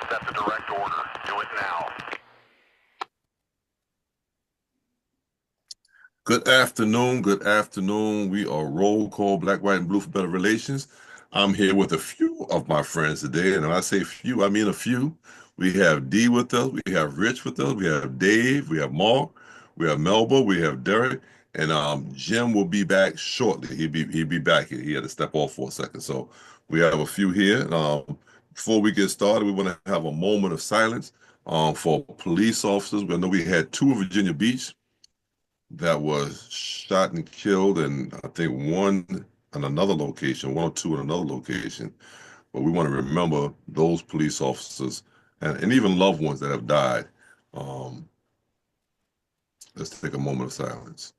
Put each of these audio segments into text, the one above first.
That's a direct order. Do it now. Good afternoon. Good afternoon. We are Roll Call Black, White, and Blue for Better Relations. I'm here with a few of my friends today. And when I say few, I mean a few. We have Dee with us. We have Rich with us. We have Dave. We have Mark. We have Melba. We have Derek. And Jim will be back shortly. He'll be back here. He had to step off for a second. So we have a few here. Before we get started, we want to have a moment of silence for police officers. I know we had two in Virginia Beach that was shot and killed, and I think one in another location, one or two in another location. But we want to remember those police officers and even loved ones that have died. Um, let's take a moment of silence.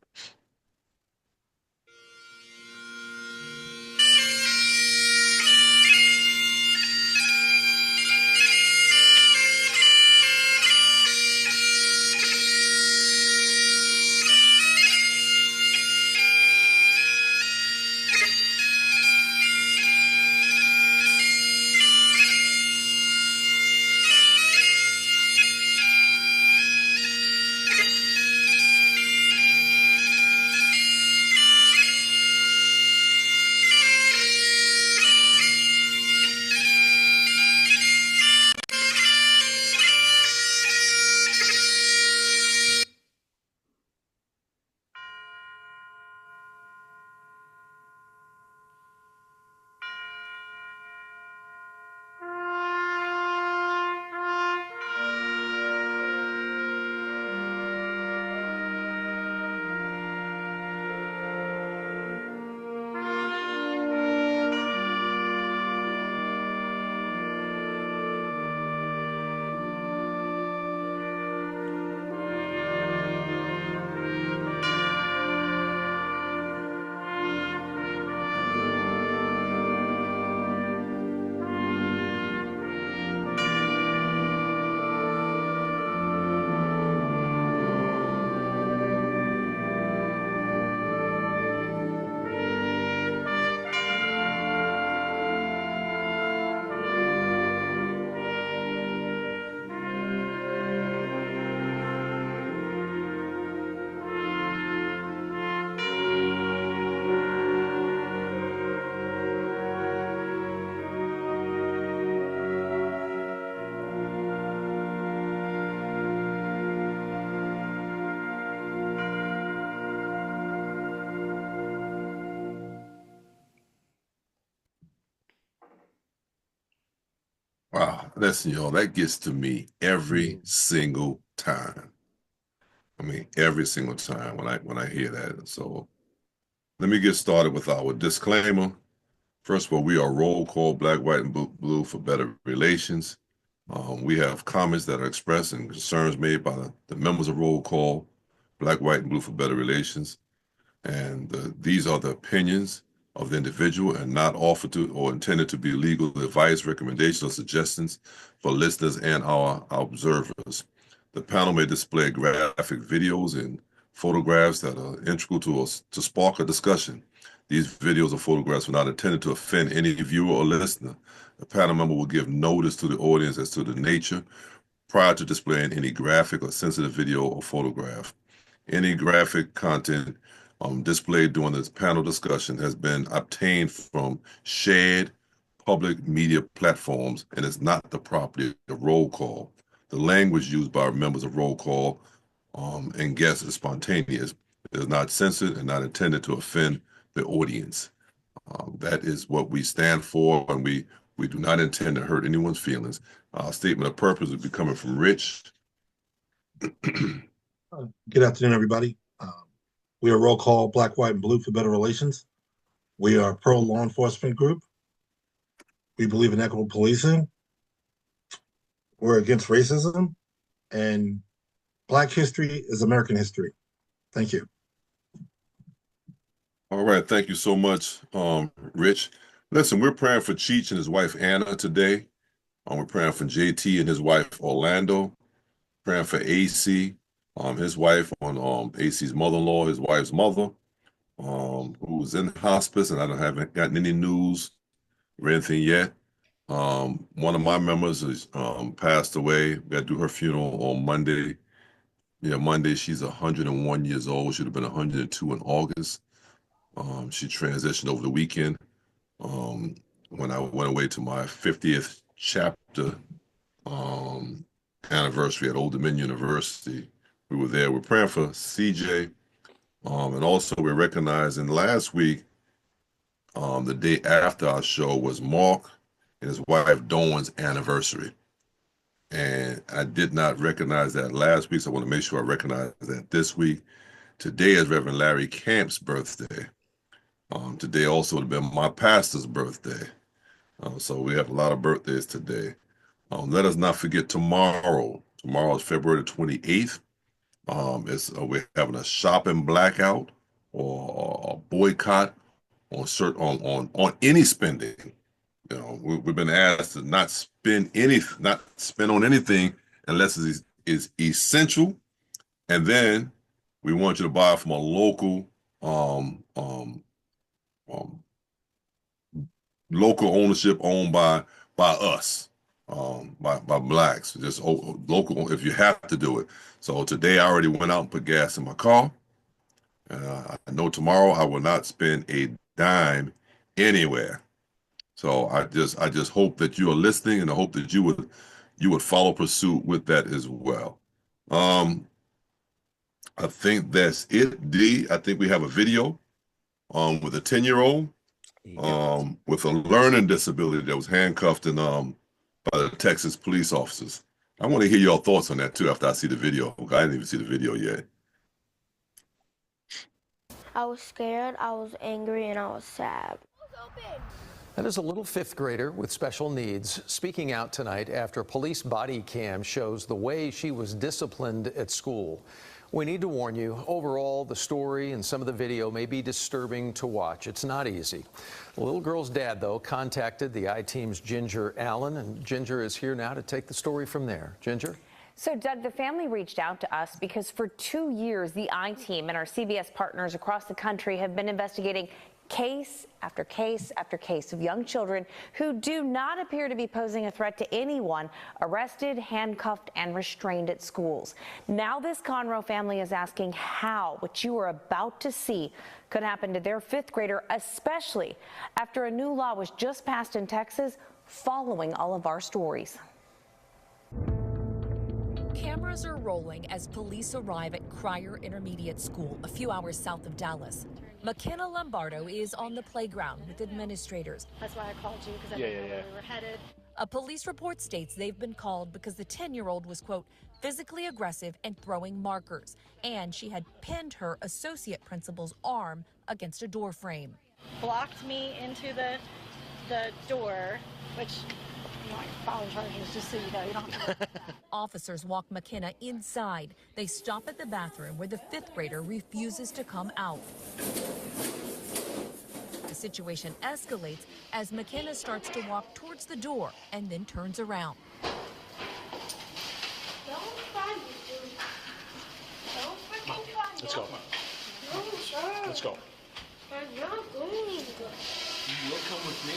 Wow, listen, y'all, that gets to me every single time. I mean, every single time when I hear that. So let me get started with our disclaimer. First of all, we are Roll Call Black, White, and Blue for Better Relations. We have comments that are expressed and concerns made by the members of Roll Call Black, White, and Blue for Better Relations. And these are the opinions of the individual and not offered to or intended to be legal advice, recommendations, or suggestions for listeners and our observers. The panel may display graphic videos and photographs that are integral to spark a discussion. These videos or photographs are not intended to offend any viewer or listener. The panel member will give notice to the audience as to the nature prior to displaying any graphic or sensitive video or photograph. Any graphic content displayed during this panel discussion has been obtained from shared public media platforms and is not the property of Roll Call. The language used by members of Roll Call and guests is spontaneous. It is not censored and not intended to offend the audience. That is what we stand for, and we do not intend to hurt anyone's feelings. Our statement of purpose will be coming from Rich. Good afternoon, everybody. We are Roll Call Black, White, and Blue for Better Relations. We are a pro-law enforcement group. We believe in equitable policing. We're against racism. And Black history is American history. Thank you. All right. Thank you so much, Rich. Listen, we're praying for Cheech and his wife, Anna, today. We're praying for JT and his wife, Orlando. Praying for AC, his wife, on AC's mother-in-law, his wife's mother, who's in hospice, and I haven't gotten any news, or anything yet. One of my members is passed away. We got to do her funeral on Monday. Yeah, Monday. She's 101 years old. Should have been 102 in August. She transitioned over the weekend. When I went away to my 50th chapter anniversary at Old Dominion University, we were there. We're praying for CJ. And also we're recognizing last week, the day after our show was Mark and his wife Dawn's anniversary. And I did not recognize that last week, so I want to make sure I recognize that this week. Today is Reverend Larry Camp's birthday. Today also would have been my pastor's birthday. So we have a lot of birthdays today. Let us not forget tomorrow. Tomorrow is February 28th. We're having a shopping blackout or a boycott on any spending. You know, we've been asked to not spend on anything unless it is essential, and then we want you to buy from a local local ownership owned by us, by blacks, just local if you have to do it. So today I already went out and put gas in my car. I know tomorrow I will not spend a dime anywhere. So I just hope that you are listening, and I hope that you would follow pursuit with that as well. I think that's it, D. I think we have a video with a 10-year-old with a learning disability that was handcuffed and by the Texas police officers. I want to hear your thoughts on that too after I see the video. I didn't even see the video yet. I was scared, I was angry, and I was sad. That is a little fifth grader with special needs speaking out tonight after a police body cam shows the way she was disciplined at school. We need to warn you, overall, the story and some of the video may be disturbing to watch. It's not easy. The little girl's dad, though, contacted the I-Team's Ginger Allen, and Ginger is here now to take the story from there. Ginger? So, Doug, the family reached out to us because for 2 years, the I-Team and our CBS partners across the country have been investigating case after case after case of young children who do not appear to be posing a threat to anyone, arrested, handcuffed, and restrained at schools. Now this Conroe family is asking how what you are about to see could happen to their fifth grader, especially after a new law was just passed in Texas following all of our stories. Cameras are rolling as police arrive at Cryer Intermediate School, a few hours south of Dallas. McKenna Lombardo is on the playground with administrators. That's why I called you, because I didn't know where we were headed. A police report states they've been called because the 10-year-old was, quote, physically aggressive and throwing markers, and she had pinned her associate principal's arm against a door frame. Blocked me into the door, which, you know, I follow charges just so you know. You don't have to Officers walk McKenna inside. They stop at the bathroom where the fifth grader refuses to come out. The situation escalates as McKenna starts to walk towards the door and then turns around. Don't find me, dude. Don't freaking find me. Let's go. No, sir. Let's go. I'm not going to. You will come with me,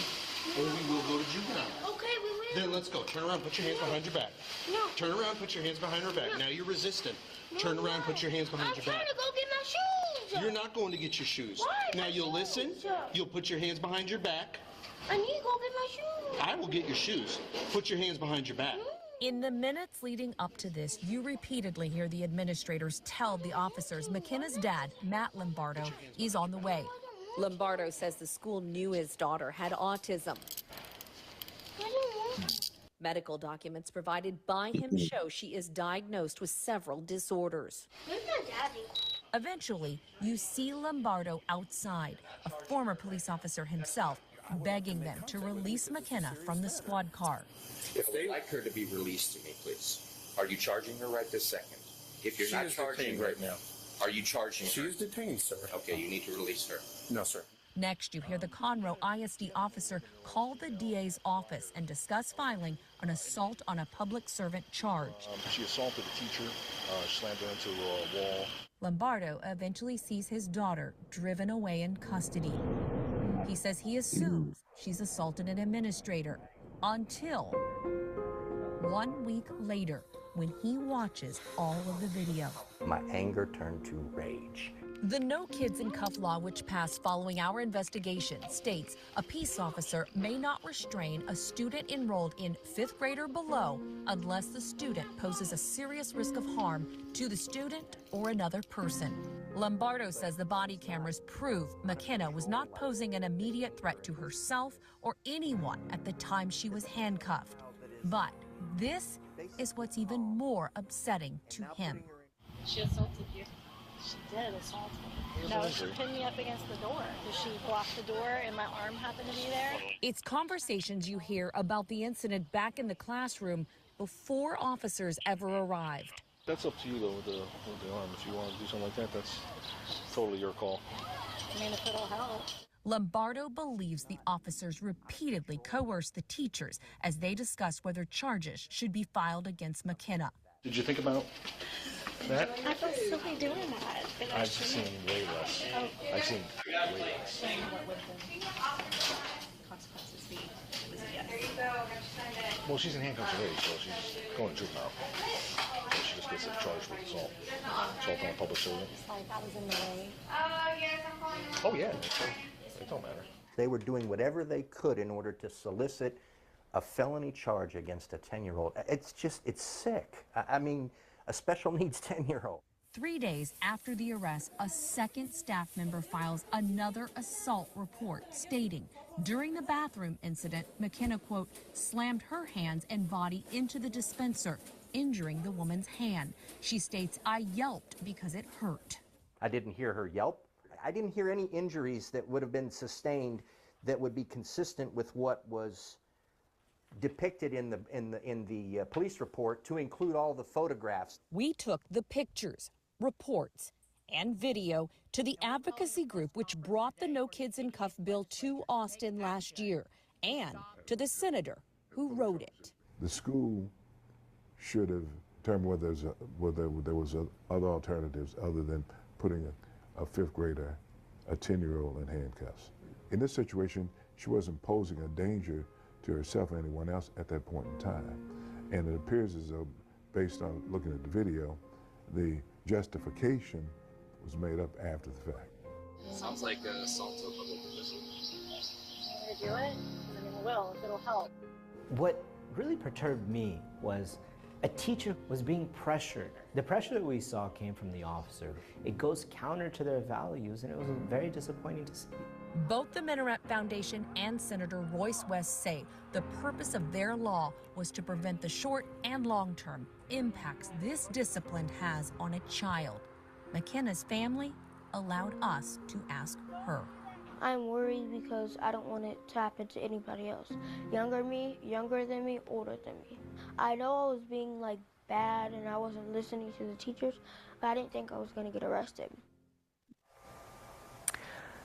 or we will go to juvenile. Okay, we will. Then let's go. Turn around, put your hands behind your back. No. Turn around, put your hands behind her back. Now you're resistant. Turn around, put your hands behind I'm your trying back. to go get my shoes. You're not going to get your shoes. Why? Now My you'll listen. shoes. You'll put your hands behind your back. I need to go get my shoes. I will get your shoes. Put your hands behind your back. In the minutes leading up to this, you repeatedly hear the administrators tell the officers McKenna's dad, Matt Lombardo, is on the way. Lombardo says the school knew his daughter had autism. Medical documents provided by him show she is diagnosed with several disorders. Where's my daddy? Eventually, you see Lombardo outside, a former police officer himself, begging them to release McKenna from the squad car. If they'd like her to be released to me, please. Are you charging her right this second? If you're not charging her right now. Are you charging her? She is detained, sir. Okay, you need to release her. No, sir. Next, you hear the Conroe ISD officer call the DA's office and discuss filing an assault on a public servant charge. She assaulted a teacher, slammed her into a wall. Lombardo eventually sees his daughter driven away in custody. He says he assumes she's assaulted an administrator until 1 week later when he watches all of the video. My anger turned to rage. The No Kids in Cuff law, which passed following our investigation, states a peace officer may not restrain a student enrolled in 5th grade or below unless the student poses a serious risk of harm to the student or another person. Lombardo says the body cameras prove McKenna was not posing an immediate threat to herself or anyone at the time she was handcuffed. But this is what's even more upsetting to him. She assaulted you. She did assault me. No, she pinned me up against the door. Did she block the door and my arm happened to be there? It's conversations you hear about the incident back in the classroom before officers ever arrived. That's up to you, though, with the arm. If you want to do something like that, that's totally your call. I mean, if it'll help. Lombardo believes the officers repeatedly coerced the teachers as they discussed whether charges should be filed against McKenna. Did you think about that? I feel silly doing that. But I've seen way less. Oh. I've seen way less. What would the consequences be? Was it yes? Well, she's in handcuffs already, so she's going to juvenile. So she just gets charged with assault. Assault on a public servant. It's like I was in the way. Oh, yeah. It don't matter. They were doing whatever they could in order to solicit a felony charge against a 10-year-old. It's sick. I mean, a special needs 10-year-old. 3 days after the arrest, a second staff member files another assault report stating during the bathroom incident, McKenna, quote, slammed her hands and body into the dispenser, injuring the woman's hand. She states, I yelped because it hurt. I didn't hear her yelp. I didn't hear any injuries that would have been sustained that would be consistent with what was depicted in the police report, to include all the photographs. We took the pictures, reports, and video to the advocacy group which brought the No Kids in Cuff bill to Austin last year, and to the senator who wrote it. The school should have determined whether there was other alternatives other than putting a 5th grader, a 10-year-old in handcuffs. In this situation, she wasn't posing a danger to herself or anyone else at that point in time. And it appears as though, based on looking at the video, the justification was made up after the fact. Sounds like an assault to a public official. I'm gonna do it. I mean, I will if it'll help. What really perturbed me was a teacher was being pressured. The pressure that we saw came from the officer. It goes counter to their values, and it was very disappointing to see. Both the Minaret Foundation and Senator Royce West say the purpose of their law was to prevent the short and long-term impacts this discipline has on a child. McKenna's family allowed us to ask her. I'm worried because I don't want it to happen to anybody else. Younger than me, older than me. I know I was being like bad and I wasn't listening to the teachers, but I didn't think I was going to get arrested.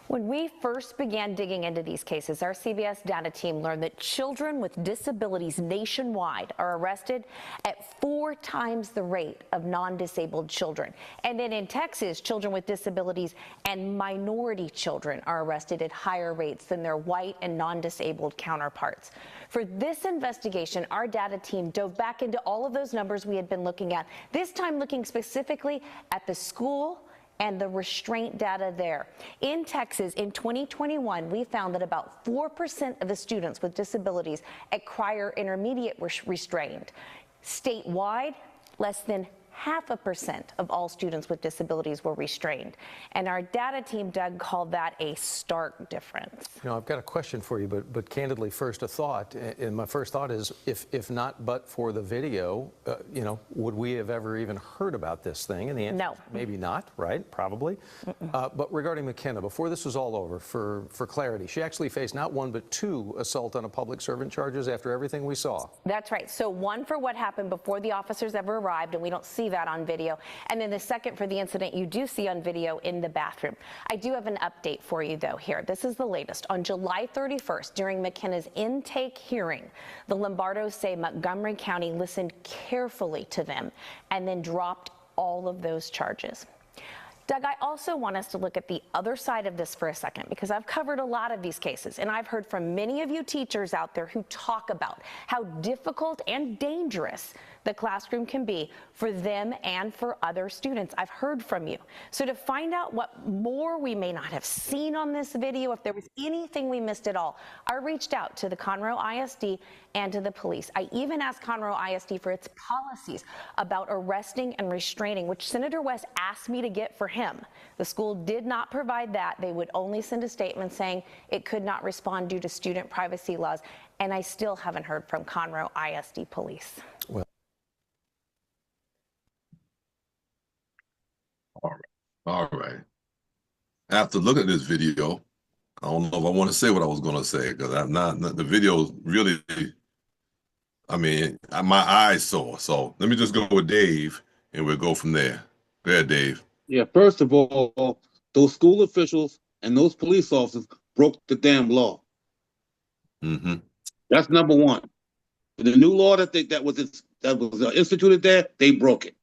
When we first began digging into these cases, our CBS data team learned that children with disabilities nationwide are arrested at 4 times the rate of non-disabled children. And then in Texas, children with disabilities and minority children are arrested at higher rates than their white and non-disabled counterparts. For this investigation, our data team dove back into all of those numbers we had been looking at, this time looking specifically at the school and the restraint data there. In Texas, in 2021, we found that about 4% of the students with disabilities at Crier Intermediate were restrained. Statewide, less than 0.5% of all students with disabilities were restrained. And our data team, Doug, called that a stark difference. You know, I've got a question for you, but candidly, first a thought. And my first thought is, if not but for the video, you know, would we have ever even heard about this thing? And the answer no. is maybe not, right? Probably. But regarding McKenna, before this was all over, for clarity, she actually faced not 1 but 2 assault on a public servant charges after everything we saw. That's right. So 1 for what happened before the officers ever arrived, and we don't see that on video. And then the second for the incident you do see on video in the bathroom. I do have an update for you, though, here. This is the latest. On July 31st, during McKenna's intake hearing, the Lombardos say Montgomery County listened carefully to them and then dropped all of those charges. Doug, I also want us to look at the other side of this for a second, because I've covered a lot of these cases, and I've heard from many of you teachers out there who talk about how difficult and dangerous the classroom can be for them and for other students. I've heard from you. So to find out what more we may not have seen on this video, if there was anything we missed at all, I reached out to the Conroe ISD and to the police. I even asked Conroe ISD for its policies about arresting and restraining, which Senator West asked me to get for him. The school did not provide that. They would only send a statement saying it could not respond due to student privacy laws. And I still haven't heard from Conroe ISD police. Well, all right. After looking at this video, I don't know if I want to say what I was going to say, because I'm not, the video really, I mean, my eyes sore. So let me just go with Dave and we'll go from there. Go ahead, Dave. Yeah, first of all, those school officials and those police officers broke the damn law. Mm-hmm. That's number one. The new law that was instituted there, they broke it.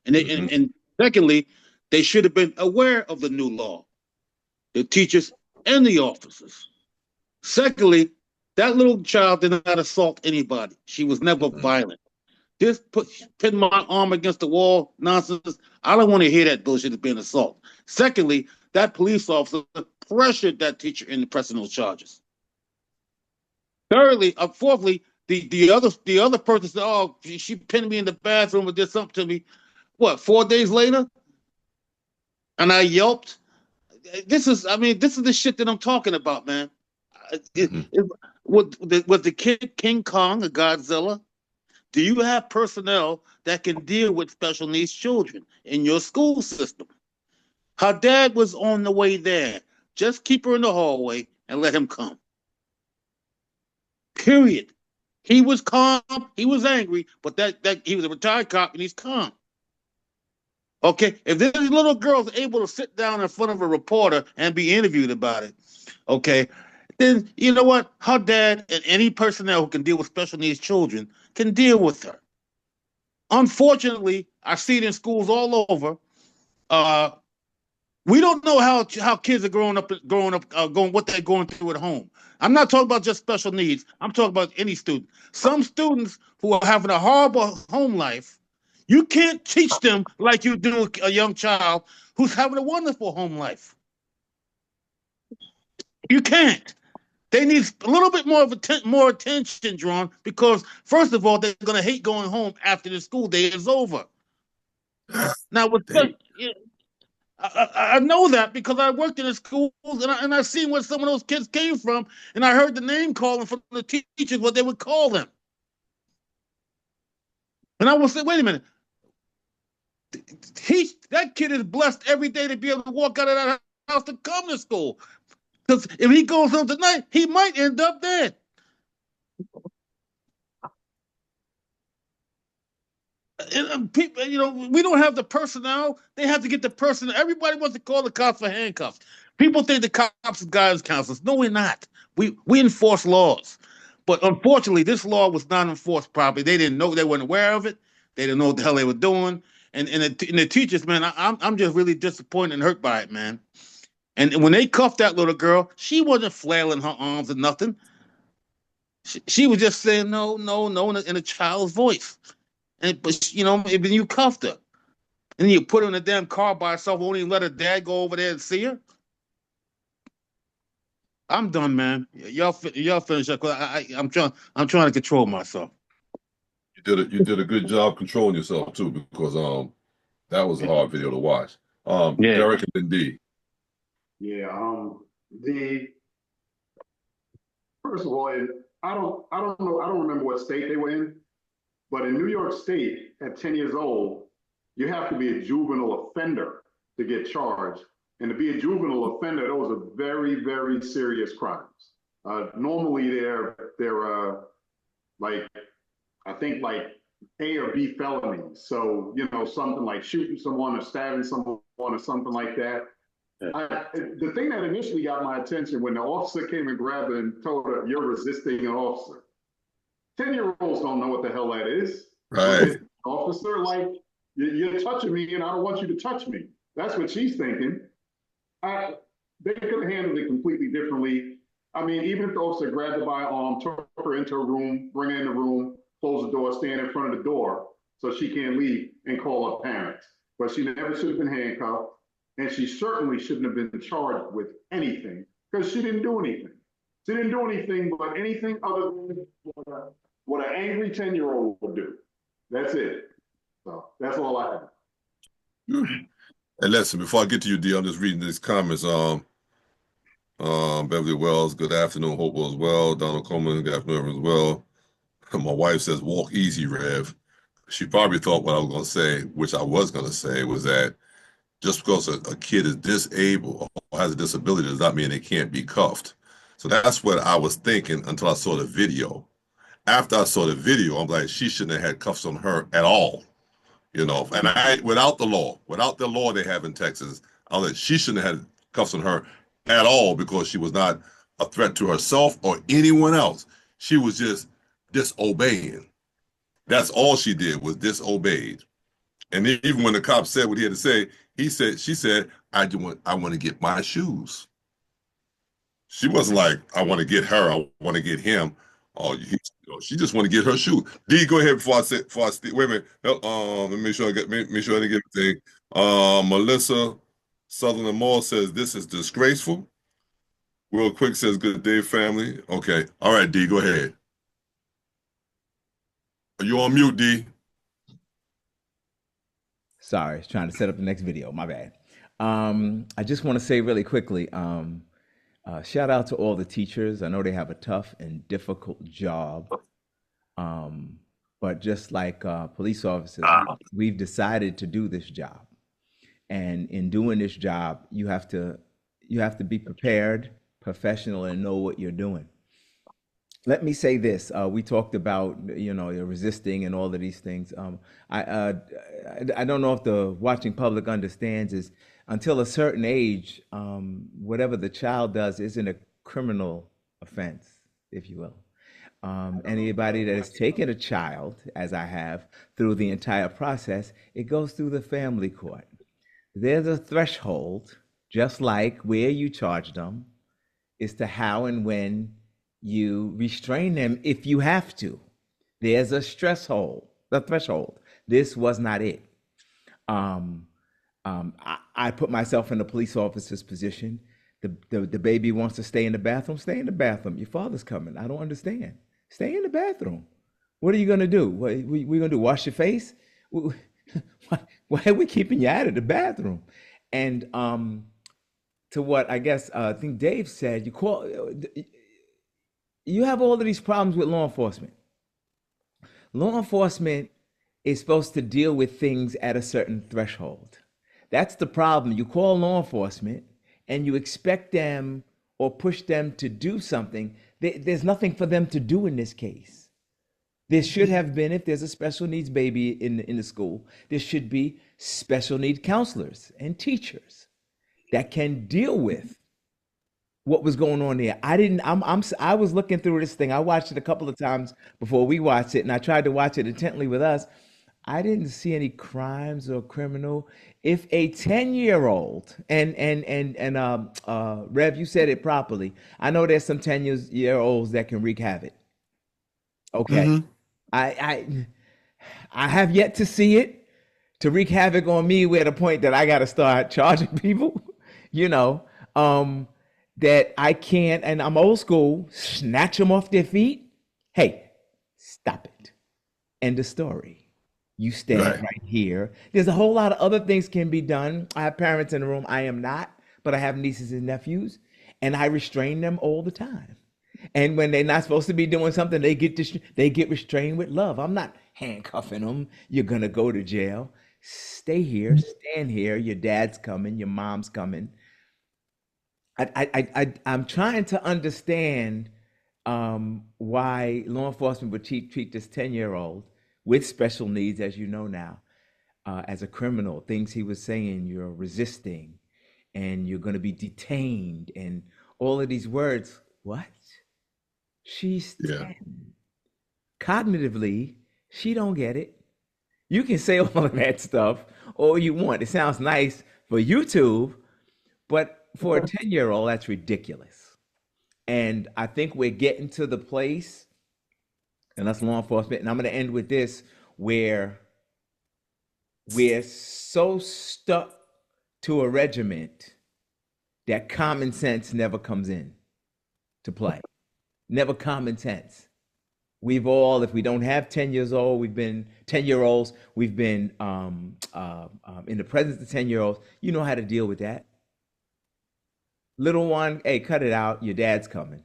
And they, and secondly, they should have been aware of the new law, the teachers and the officers. Secondly, that little child did not assault anybody. She was never violent. This putting my arm against the wall nonsense, I don't want to hear that bullshit as being assault. Secondly, that police officer pressured that teacher into pressing those charges. Thirdly, fourthly, the other person said, "Oh, she pinned me in the bathroom or did something to me." What, 4 days later? And I yelped. This is the shit that I'm talking about, man. Was the kid King Kong a Godzilla? Do you have personnel that can deal with special needs children in your school system? Her dad was on the way there. Just keep her in the hallway and let him come. Period. He was calm. He was angry, but that he was a retired cop and he's calm. Okay, if this little girl's able to sit down in front of a reporter and be interviewed about it, okay, then you know what? Her dad and any personnel who can deal with special needs children can deal with her. Unfortunately, I see it in schools all over. We don't know how kids are growing up, what they're going through at home. I'm not talking about just special needs. I'm talking about any student. Some students who are having a horrible home life, you can't teach them like you do a young child who's having a wonderful home life. You can't. They need a little bit more attention drawn, because first of all, they're going to hate going home after the school day is over. Now, I know that because I worked in the schools and I seen where some of those kids came from, and I heard the name calling from the teachers, what they would call them. And I would say, wait a minute. That kid is blessed every day to be able to walk out of that house to come to school. Because if he goes home tonight, he might end up dead. People, we don't have the personnel. They have to get the personnel. Everybody wants to call the cops for handcuffs. People think the cops are guidance counselors. No, we're not. We enforce laws. But unfortunately, this law was not enforced properly. They didn't know. They weren't aware of it. They didn't know what the hell they were doing. And the teachers, man, I'm just really disappointed and hurt by it, man. And when they cuffed that little girl, she wasn't flailing her arms or nothing. She was just saying no in a child's voice. But you cuffed her, and you put her in a damn car by herself, won't even let her dad go over there and see her. I'm done, man. Y'all finish up. I'm trying to control myself. You did a good job controlling yourself too, because that was a hard video to watch. Derek and D. Yeah. First of all, I don't know. I don't remember what state they were in. But in New York State, at 10 years old, you have to be a juvenile offender to get charged. And to be a juvenile offender, those are very, very serious crimes. Normally, they're like, I think like A or B felonies. So, something like shooting someone or stabbing someone or something like that. The thing that initially got my attention when the officer came and grabbed her and told her, "You're resisting an officer." 10-year-olds don't know what the hell that is. Right. Officer, like, you're touching me and I don't want you to touch me. That's what she's thinking. They could have handled it completely differently. I mean, even if the officer grabbed her by her arm, took her into a room, bring her in the room, close the door, stand in front of the door so she can't leave and call her parents. But she never should have been handcuffed, and she certainly shouldn't have been charged with anything because she didn't do anything. She didn't do anything but anything other than what an angry 10-year-old would do. That's it. So that's all I have. And listen, before I get to you, D, I'm just reading these comments. Beverly Wells, good afternoon. Hope all is well. Donald Coleman, good afternoon as well. My wife says, walk easy, Rev. She probably thought what I was going to say, which I was going to say, was that just because a kid is disabled or has a disability does not mean they can't be cuffed. So that's what I was thinking until I saw the video. After I saw the video, I'm like, she shouldn't have had cuffs on her at all. You know, and without the law they have in Texas, I was like, she shouldn't have had cuffs on her at all because she was not a threat to herself or anyone else. She was just disobeying. That's all she did was disobeyed. And even when the cop said what he had to say, she said, I want to get my shoes. She wasn't like, I want to get her, I want to get him. She just want to get her shoe. D, go ahead before I wait a minute. Let me make sure I didn't get anything. Melissa Sutherland Moore says this is disgraceful. Real quick says good day, family. Okay. All right, D, go ahead. Are you on mute, D? Sorry, trying to set up the next video. My bad. I just want to say really quickly, shout out to all the teachers. I know they have a tough and difficult job. But just like police officers, we've decided to do this job. And in doing this job, you have to be prepared, professional, and know what you're doing. Let me say this. We talked about, you're resisting and all of these things. I don't know if the watching public understands is until a certain age, whatever the child does isn't a criminal offense, if you will. Anybody that has taken a child, as I have, through the entire process, it goes through the family court. There's a threshold, just like where you charge them, as to how and when you restrain them if you have to. There's a threshold. This was not it. I put myself in the police officer's position. The baby wants to stay in the bathroom. Stay in the bathroom. Your father's coming. I don't understand. Stay in the bathroom. What are you going to do? What are we going to do? Wash your face? Why are we keeping you out of the bathroom? And to what I guess I think Dave said, you have all of these problems with law enforcement. Law enforcement is supposed to deal with things at a certain threshold. That's the problem. You call law enforcement and you expect them or push them to do something. There's nothing for them to do in this case. There should have been, if there's a special needs baby in the school, there should be special need counselors and teachers that can deal with what was going on there. I was looking through this thing. I watched it a couple of times before we watched it, and I tried to watch it intently with us. I didn't see any crimes or criminal. If a 10-year-old and Rev, you said it properly. I know there's some 10-year-olds that can wreak havoc. Okay. Mm-hmm. I have yet to see it to wreak havoc on me. We're at a point that I got to start charging people, that I can't, and I'm old school, snatch them off their feet. Hey, stop it. End of story. You stand right here. There's a whole lot of other things can be done. I have parents in the room. I am not, but I have nieces and nephews, and I restrain them all the time. And when they're not supposed to be doing something, they get restrained with love. I'm not handcuffing them. You're gonna go to jail. Stay here. Stand here. Your dad's coming. Your mom's coming. I'm trying to understand why law enforcement would treat this 10-year-old with special needs, as you know now, as a criminal. Things he was saying, you're resisting and you're going to be detained and all of these words. What? She's 10. Cognitively, she don't get it. You can say all of that stuff all you want. It sounds nice for YouTube, but for a 10-year-old, that's ridiculous. And I think we're getting to the place, and that's law enforcement, and I'm going to end with this, where we're so stuck to a regiment that common sense never comes in to play. Never common sense. We've all, if we don't have 10-year-olds, we've been 10-year-olds, we've been in the presence of 10-year-olds. You know how to deal with that. Little one, hey, cut it out. Your dad's coming.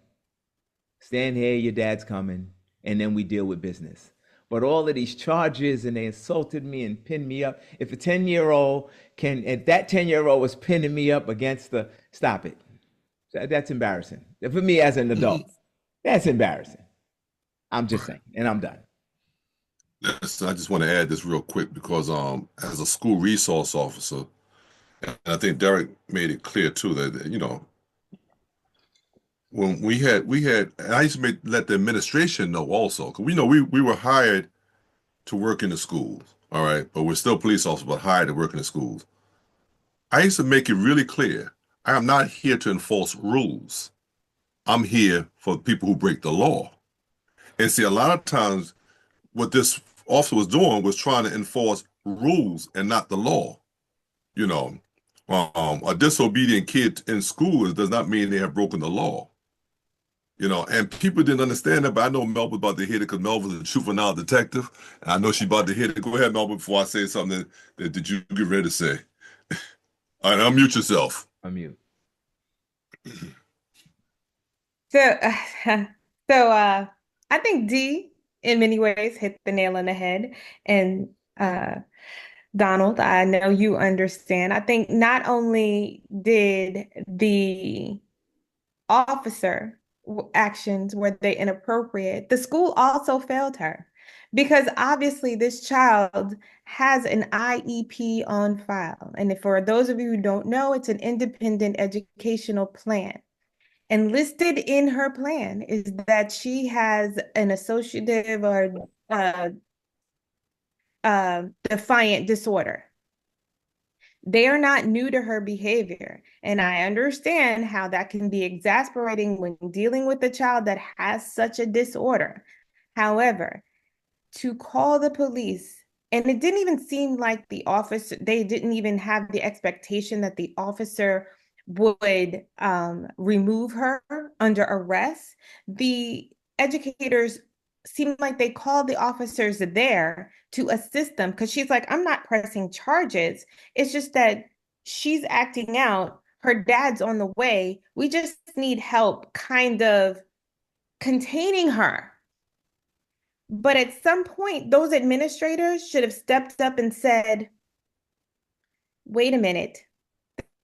Stand here, your dad's coming. And then we deal with business. But all of these charges, and they insulted me and pinned me up. If a 10-year-old can, if that 10-year-old was pinning me up against the, stop it. That's embarrassing. For me as an adult, that's embarrassing. I'm just saying, and I'm done. Yes, I just want to add this real quick because as a school resource officer, and I think Derek made it clear too that, you know, when we had, and I used to let the administration know also, because we know we were hired to work in the schools, all right, but we're still police officers, but hired to work in the schools. I used to make it really clear, I am not here to enforce rules. I'm here for people who break the law. And see, a lot of times what this officer was doing was trying to enforce rules and not the law. You know, a disobedient kid in school does not mean they have broken the law. You know, and people didn't understand that, but I know Mel was about to hit it because Mel was a juvenile detective. And I know she's about to hit it. Go ahead, Mel, before I say something that you get ready to say. All right, unmute yourself. Unmute. I think D in many ways hit the nail on the head. And Donald, I know you understand. I think not only did the officer actions were they inappropriate, the school also failed her because obviously this child has an IEP on file. And for those of you who don't know, it's an independent educational plan. And listed in her plan is that she has an associative or defiant disorder. They are not new to her behavior. And I understand how that can be exasperating when dealing with a child that has such a disorder. However, to call the police, and it didn't even seem like the officer, they didn't even have the expectation that the officer would remove her under arrest. The educators seemed like they called the officers there to assist them because she's like, I'm not pressing charges. It's just that she's acting out. Her dad's on the way. We just need help kind of containing her. But at some point, those administrators should have stepped up and said, wait a minute,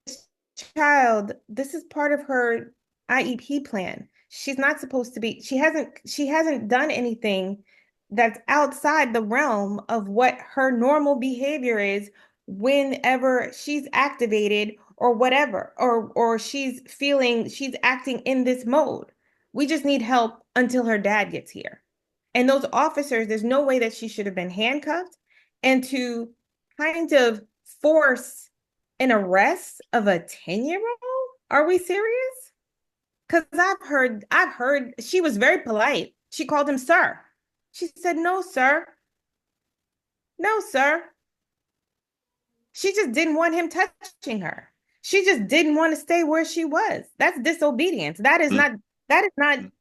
this child, this is part of her IEP plan. She's not supposed to be, she hasn't done anything that's outside the realm of what her normal behavior is whenever she's activated or whatever, or she's acting in this mode. We just need help until her dad gets here. And those officers, there's no way that she should have been handcuffed. And to kind of force an arrest of a 10-year-old? Are we serious? Because I've heard she was very polite. She called him sir. She said, no, sir. No, sir. She just didn't want him touching her. She just didn't want to stay where she was. That's disobedience. That is not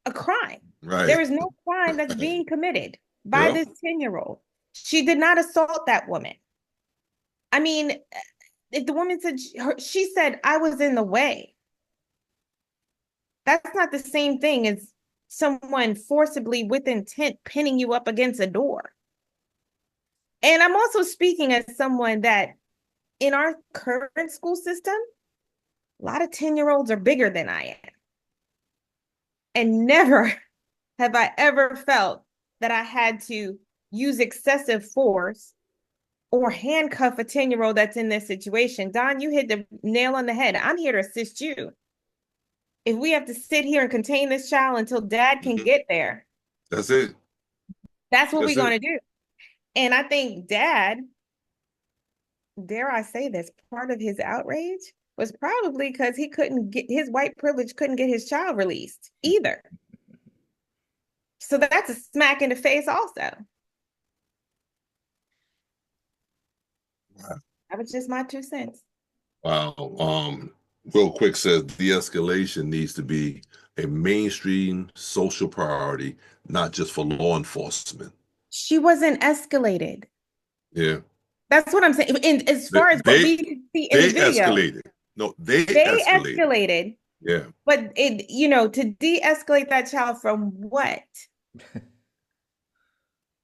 a crime. Right. There is no crime that's being committed by this 10-year-old. She did not assault that woman. I mean, if the woman said, she said, I was in the way. That's not the same thing as someone forcibly with intent pinning you up against a door. And I'm also speaking as someone that in our current school system, a lot of 10-year-olds are bigger than I am. And never have I ever felt that I had to use excessive force or handcuff a 10-year-old that's in this situation. Don, you hit the nail on the head. I'm here to assist you. If we have to sit here and contain this child until dad can get there, that's it. That's what we're going to do. And I think dad dare I say this, part of his outrage was probably because he couldn't get his white privilege, couldn't get his child released either. So that's a smack in the face also. That was just my 2 cents. Wow. Real quick says de-escalation needs to be a mainstream social priority, not just for law enforcement. She wasn't escalated. Yeah. That's what I'm saying. And as far as what we can see in the video, escalated. No, they escalated. Yeah. But it, to de-escalate that child from what?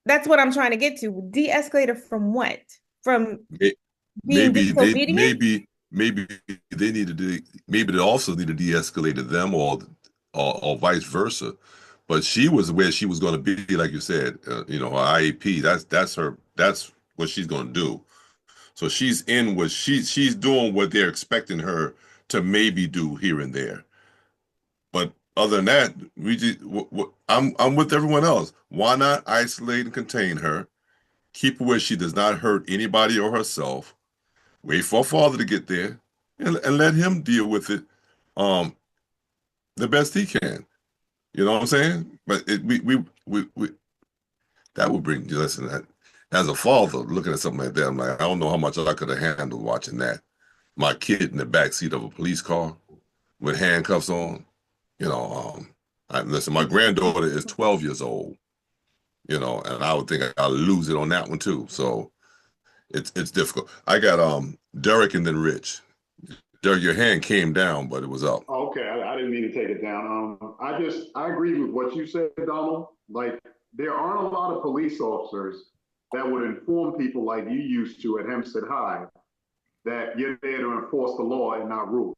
That's what I'm trying to get to. De-escalated from what? From being disobedient? Maybe they needed to. Maybe they also needed to de-escalate them, or vice versa. But she was where she was going to be, like you said. Her IEP. That's what she's going to do. So she's in what she's doing what they're expecting her to maybe do here and there. But other than that, I'm with everyone else. Why not isolate and contain her? Keep her where she does not hurt anybody or herself. Wait for her father to get there, and let him deal with it, the best he can. You know what I'm saying? But we that would bring. Listen, as a father looking at something like that, I'm like, I don't know how much I could have handled watching that. My kid in the back seat of a police car with handcuffs on. Listen, my granddaughter is 12 years old. And I would think I'll lose it on that one too. So it's difficult. I got Derek and then Rich. Derek, your hand came down, but it was up. Okay, I didn't mean to take it down. I agree with what you said, Donald. Like, there aren't a lot of police officers that would inform people like you used to at Hempstead High that you're there to enforce the law and not rules.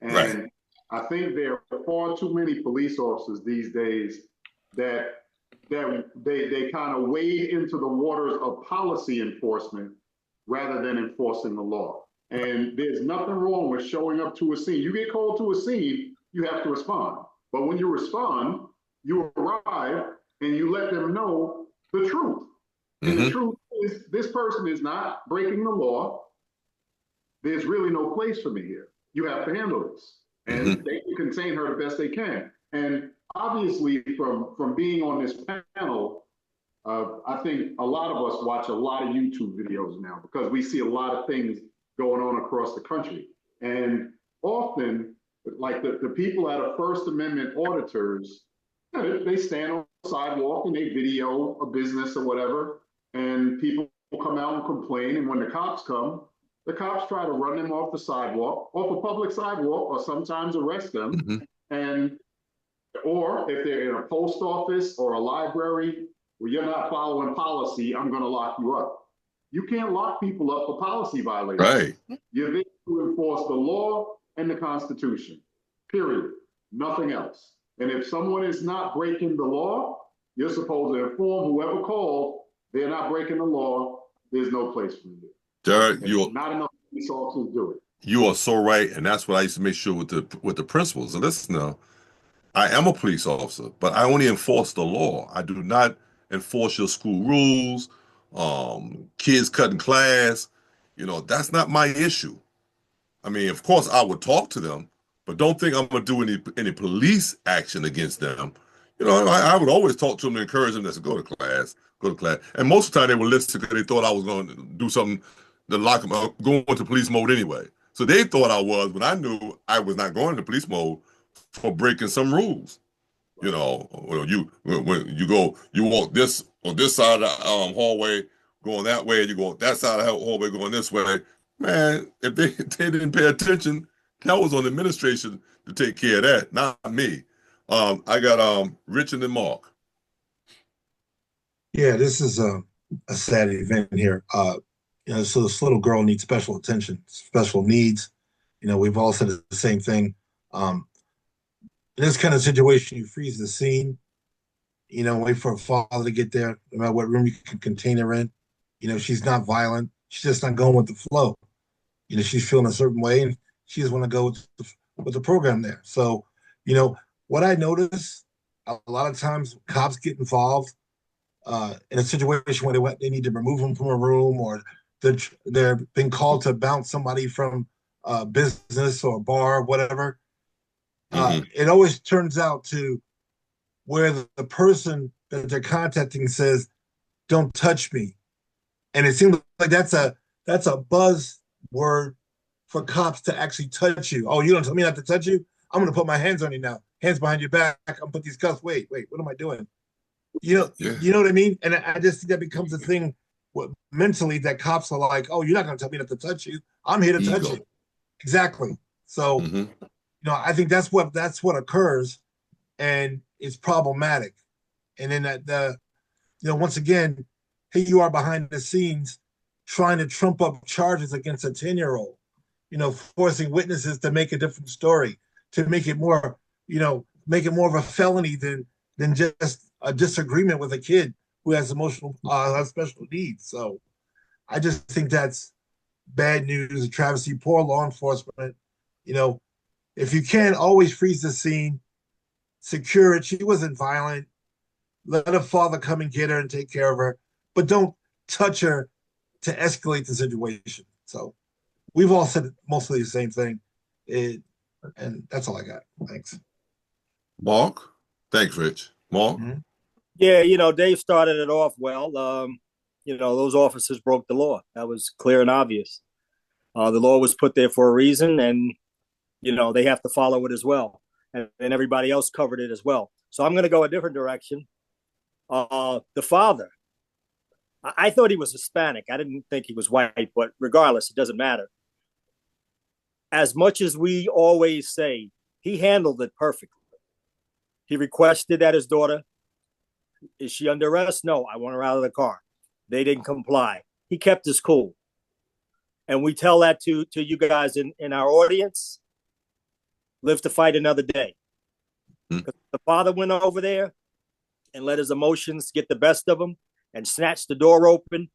And right. I think there are far too many police officers these days that they kind of wade into the waters of policy enforcement rather than enforcing the law. And there's nothing wrong with showing up to a scene. You get called to a scene, you have to respond. But when you respond, you arrive and you let them know the truth. And the truth is, this person is not breaking the law. There's really no place for me here. You have to handle this. And they can contain her the best they can. And obviously, from being on this panel, I think a lot of us watch a lot of YouTube videos now because we see a lot of things going on across the country. And often, like the people that are First Amendment auditors, they stand on the sidewalk and they video a business or whatever, and people come out and complain. And when the cops come, the cops try to run them off the sidewalk, off a public sidewalk, or sometimes arrest them. Or if they're in a post office or a library where you're not following policy, I'm going to lock you up. You can't lock people up for policy violations. Right. You're there to enforce the law and the Constitution, period. Nothing else. And if someone is not breaking the law, you're supposed to inform whoever called they're not breaking the law. There's no place for you. Derek, not enough police officers do it. You are so right, and that's what I used to make sure with the principals. And listen, now, I am a police officer, but I only enforce the law. I do not enforce your school rules, kids cutting class. That's not my issue. I mean, of course, I would talk to them, but don't think I'm going to do any police action against them. I would always talk to them and encourage them to go to class. And most of the time they would listen because they thought I was going to do something to lock them up, go into police mode anyway. So they thought I was, but I knew I was not going into police mode for breaking some rules. When you walk this on this side of the hallway, going that way, and you go that side of the hallway, going this way. Man, if they didn't pay attention, that was on the administration to take care of that, not me. I got Rich and then Mark. Yeah, this is a sad event here. So this little girl needs special attention, special needs. We've all said the same thing. In this kind of situation, you freeze the scene, wait for a father to get there, no matter what room you can contain her in. She's not violent. She's just not going with the flow. She's feeling a certain way and she just want to go with the program there. So, what I notice a lot of times cops get involved in a situation where they need to remove them from a room or they're being called to bounce somebody from a business or a bar, whatever. It always turns out to where the person that they're contacting says, "Don't touch me," and it seems like that's a buzzword for cops to actually touch you. Oh, you don't tell me not to touch you? I'm going to put my hands on you now. Hands behind your back. I'm going to put these cuffs. Wait, what am I doing? You know what I mean? And I just think that becomes a thing mentally that cops are like, oh, you're not going to tell me not to touch you. I'm here to touch you. Exactly. So, I think that's what occurs, and it's problematic. And then once again, here you are behind the scenes trying to trump up charges against a 10-year-old, forcing witnesses to make a different story, to make it more, of a felony than just a disagreement with a kid who has has special needs. So I just think that's bad news, a travesty, poor law enforcement. If you can, always freeze the scene, secure it. She wasn't violent. Let her father come and get her and take care of her, but don't touch her to escalate the situation. So we've all said mostly the same thing. And that's all I got. Thanks. Mark? Thanks, Rich. Mark? Yeah, Dave started it off well. Those officers broke the law. That was clear and obvious. The law was put there for a reason, and, they have to follow it as well. And everybody else covered it as well. So I'm going to go a different direction. The father, I thought he was Hispanic. I didn't think he was white, but regardless, it doesn't matter. As much as we always say, he handled it perfectly. He requested that his daughter, is she under arrest? No, I want her out of the car. They didn't comply. He kept his cool. And we tell that to you guys in our audience, live to fight another day. Because the father went over there and let his emotions get the best of him and snatched the door open.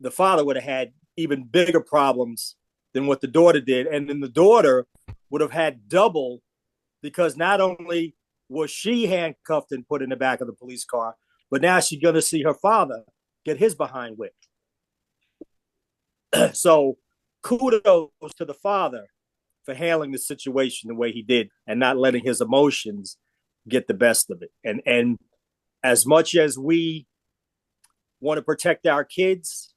The father would have had even bigger problems than what the daughter did. And then the daughter would have had double, because not only was she handcuffed and put in the back of the police car, but now she's going to see her father get his behind whipped. So kudos to the father for handling the situation the way he did and not letting his emotions get the best of it. And as much as we want to protect our kids,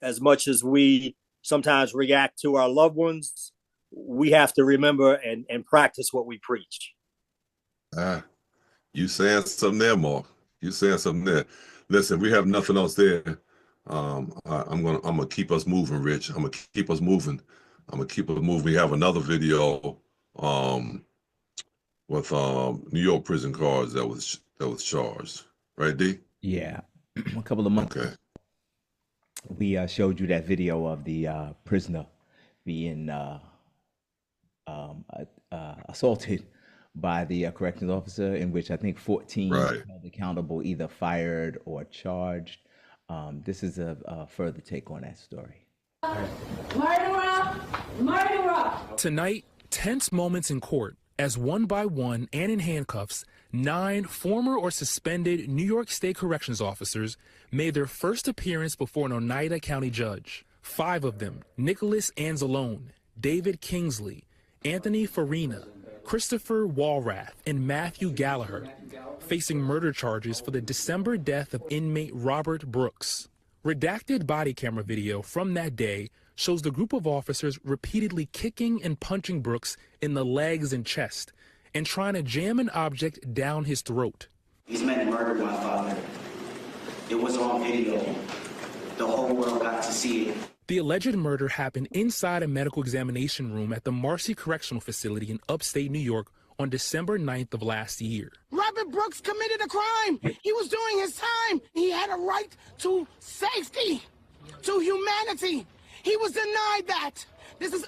as much as we sometimes react to our loved ones, we have to remember and practice what we preach. You saying something there, Mark. You saying something there. Listen, we have nothing else there. I'm gonna keep us moving, Rich. I'm gonna keep us moving. We have another video with New York prison guards that was charged. Right, D? Yeah. A couple of months ago, we showed you that video of the prisoner being assaulted by the corrections officer, in which I think 14 held accountable, either fired or charged. This is a further take on that story. Murderer! Tonight, tense moments in court as one by one and in handcuffs, 9 former or suspended New York State corrections officers made their first appearance before an Oneida County judge. 5 of them, Nicholas Anzalone, David Kingsley, Anthony Farina, Christopher Walrath, and Matthew Gallagher, facing murder charges for the December death of inmate Robert Brooks. Redacted body camera video from that day shows the group of officers repeatedly kicking and punching Brooks in the legs and chest and trying to jam an object down his throat. These men murdered my father. It was on video. The whole world got to see it. The alleged murder happened inside a medical examination room at the Marcy Correctional Facility in upstate New York on December 9th of last year. Robert Brooks committed a crime. He was doing his time. He had a right to safety, to humanity. He was denied that. This is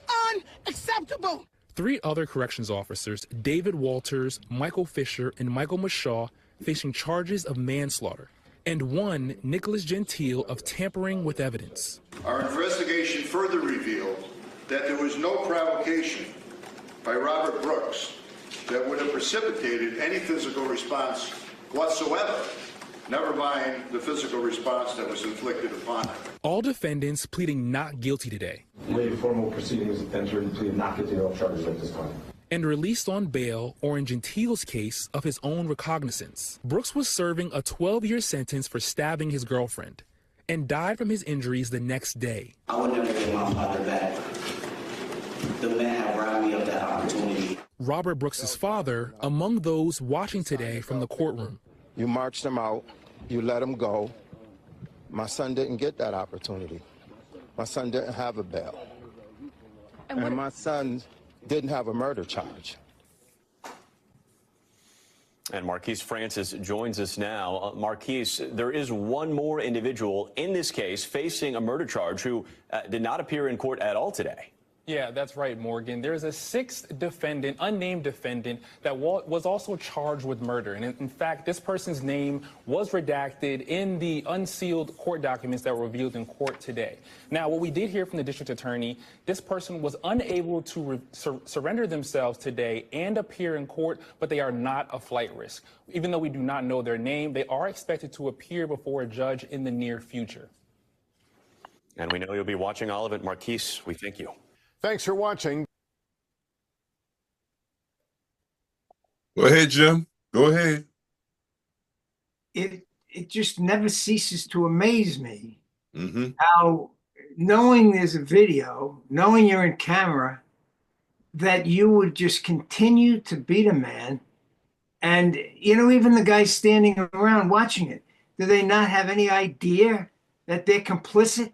unacceptable. 3 other corrections officers, David Walters, Michael Fisher, and Michael Mashaw, facing charges of manslaughter, and 1, Nicholas Gentile, of tampering with evidence. Our investigation further revealed that there was no provocation by Robert Brooks that would have precipitated any physical response whatsoever never mind the physical response that was inflicted upon her. All defendants pleading not guilty today. Waive formal proceedings and enter into plea not guilty to all charges at this time. And released on bail, or in Gentile's case, of his own recognizance. Brooks was serving a 12-year sentence for stabbing his girlfriend and died from his injuries the next day. I would never get my father back. The man have robbed me of that opportunity. Robert Brooks's father, among those watching today from the courtroom. You marched him out. You let him go. My son didn't get that opportunity. My son didn't have a bail. And my son didn't have a murder charge. And Marquise Francis joins us now. Marquise, there is one more individual in this case facing a murder charge who did not appear in court at all today. Yeah, that's right, Morgan. There's a sixth defendant, unnamed defendant, that was also charged with murder. And in fact, this person's name was redacted in the unsealed court documents that were revealed in court today. Now, what we did hear from the district attorney, this person was unable to surrender themselves today and appear in court, but they are not a flight risk. Even though we do not know their name, they are expected to appear before a judge in the near future. And we know you'll be watching all of it. Marquise, we thank you. Thanks for watching. Go ahead, Jim. Go ahead. It just never ceases to amaze me how, knowing there's a video, knowing you're in camera, that you would just continue to beat a man. And, you know, even the guys standing around watching it, do they not have any idea that they're complicit?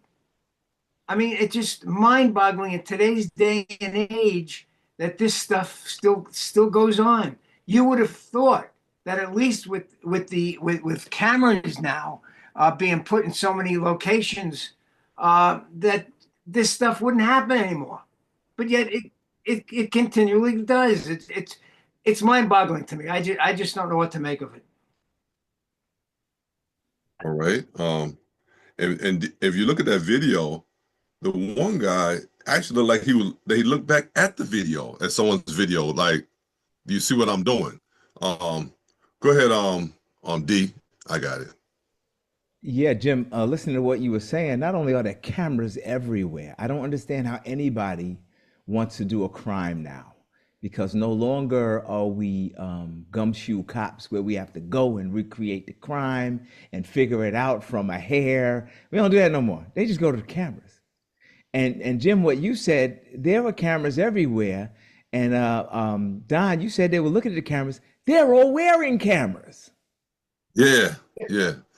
I mean, it's just mind-boggling in today's day and age that this stuff still goes on. You would have thought that at least with cameras now being put in so many locations, that this stuff wouldn't happen anymore. But yet it continually does. It's mind-boggling to me. I just don't know what to make of it. All right. And if you look at that video, the one guy actually looked like he looked back at the video, at someone's video, like, do you see what I'm doing? Go ahead, D. I got it. Yeah, Jim, listening to what you were saying, not only are there cameras everywhere, I don't understand how anybody wants to do a crime now, because no longer are we gumshoe cops where we have to go and recreate the crime and figure it out from a hair. We don't do that no more. They just go to the cameras. And Jim, what you said, there were cameras everywhere. And Don, you said they were looking at the cameras. They're all wearing cameras. Yeah.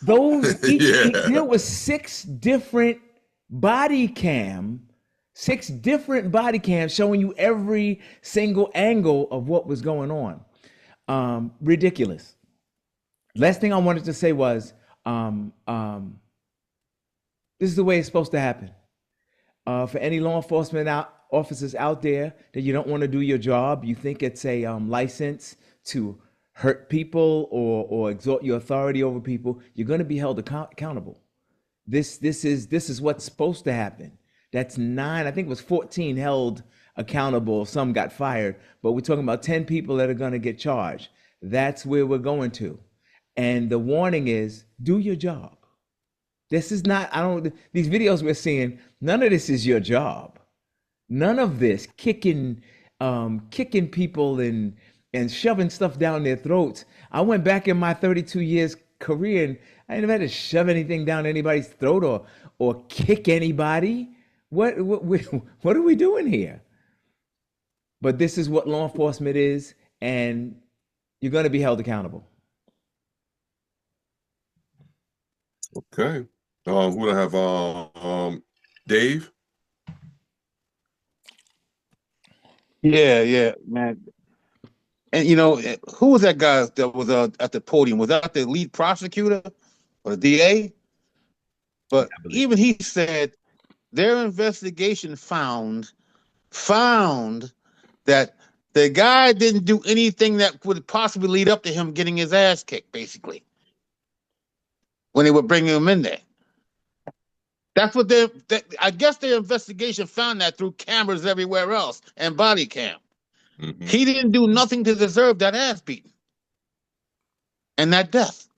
Those, there was six different body cams showing you every single angle of what was going on. Ridiculous. Last thing I wanted to say was, this is the way it's supposed to happen. For any law enforcement officers out there that you don't want to do your job, you think it's a license to hurt people or exalt your authority over people, you're going to be held accountable. This is what's supposed to happen. That's 9, I think it was 14 held accountable. Some got fired, but we're talking about 10 people that are going to get charged. That's where we're going to. And the warning is, do your job. This is not, these videos we're seeing, none of this is your job. None of this kicking people and shoving stuff down their throats. I went back in my 32 years career and I never had to shove anything down anybody's throat or kick anybody. What are we doing here? But this is what law enforcement is, and you're going to be held accountable. Okay. Who do I have? Dave? Yeah, man. And you know, who was that guy that was at the podium? Was that the lead prosecutor or the DA? But even he said their investigation found that the guy didn't do anything that would possibly lead up to him getting his ass kicked, basically, when they were bringing him in there. That's what I guess their investigation found that through cameras everywhere else and body cam. Mm-hmm. He didn't do nothing to deserve that ass beating and that death.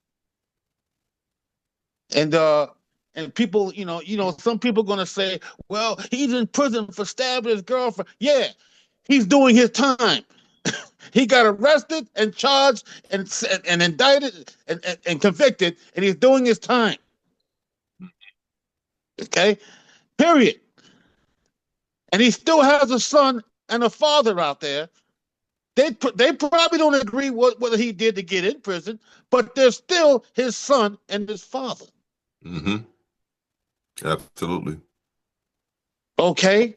And people, some people gonna say, well, he's in prison for stabbing his girlfriend. Yeah, he's doing his time. He got arrested and charged and indicted and convicted, and he's doing his time. Okay, period. And he still has a son and a father out there. They probably don't agree whether he did to get in prison, but they're still his son and his father. Mm-hmm. Absolutely. Okay,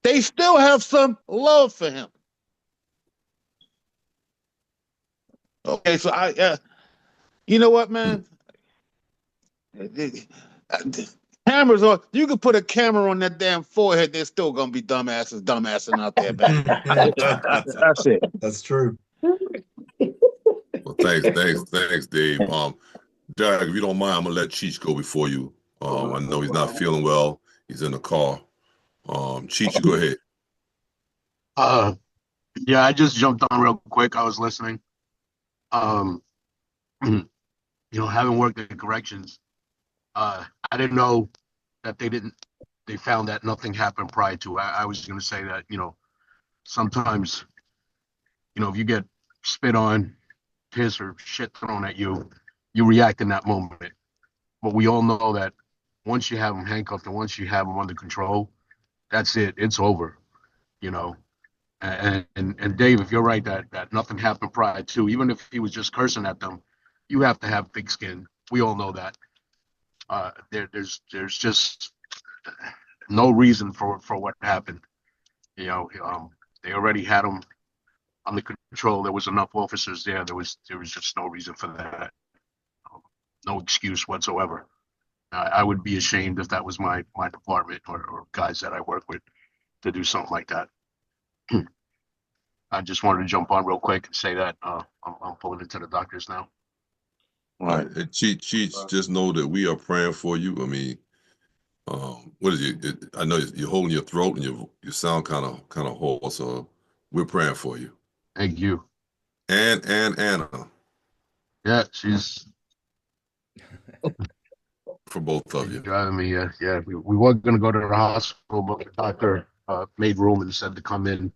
they still have some love for him. Okay, so you know what, man? Cameras on. You can put a camera on that damn forehead. There's still gonna be dumbassing out there, man. That's it. That's true. Well, thanks, Dave. Derek, if you don't mind, I'm gonna let Cheech go before you. I know he's not feeling well. He's in the car. Cheech, you go ahead. Yeah, I just jumped on real quick. I was listening. Having worked at corrections, I didn't know that they found that nothing happened prior to. I was going to say that, sometimes, if you get spit on, piss or shit thrown at you, you react in that moment. But we all know that once you have them handcuffed and once you have them under control, that's it. It's over, And Dave, if you're right that nothing happened prior to, even if he was just cursing at them, you have to have thick skin. We all know that. There's just no reason for what happened. They already had him under control. There was enough officers there. There was just no reason for that. No excuse whatsoever. I would be ashamed if that was my department or guys that I work with to do something like that. I just wanted to jump on real quick and say that I'm pulling into the doctors now. All right, and Cheech, just know that we are praying for you. I mean, what is it? I know you're holding your throat and you sound kind of hoarse, so we're praying for you. Thank you. And Anna. Yeah, she's for both of you. Driving me. Yeah. We were gonna go to the hospital, but the doctor made room and said to come in.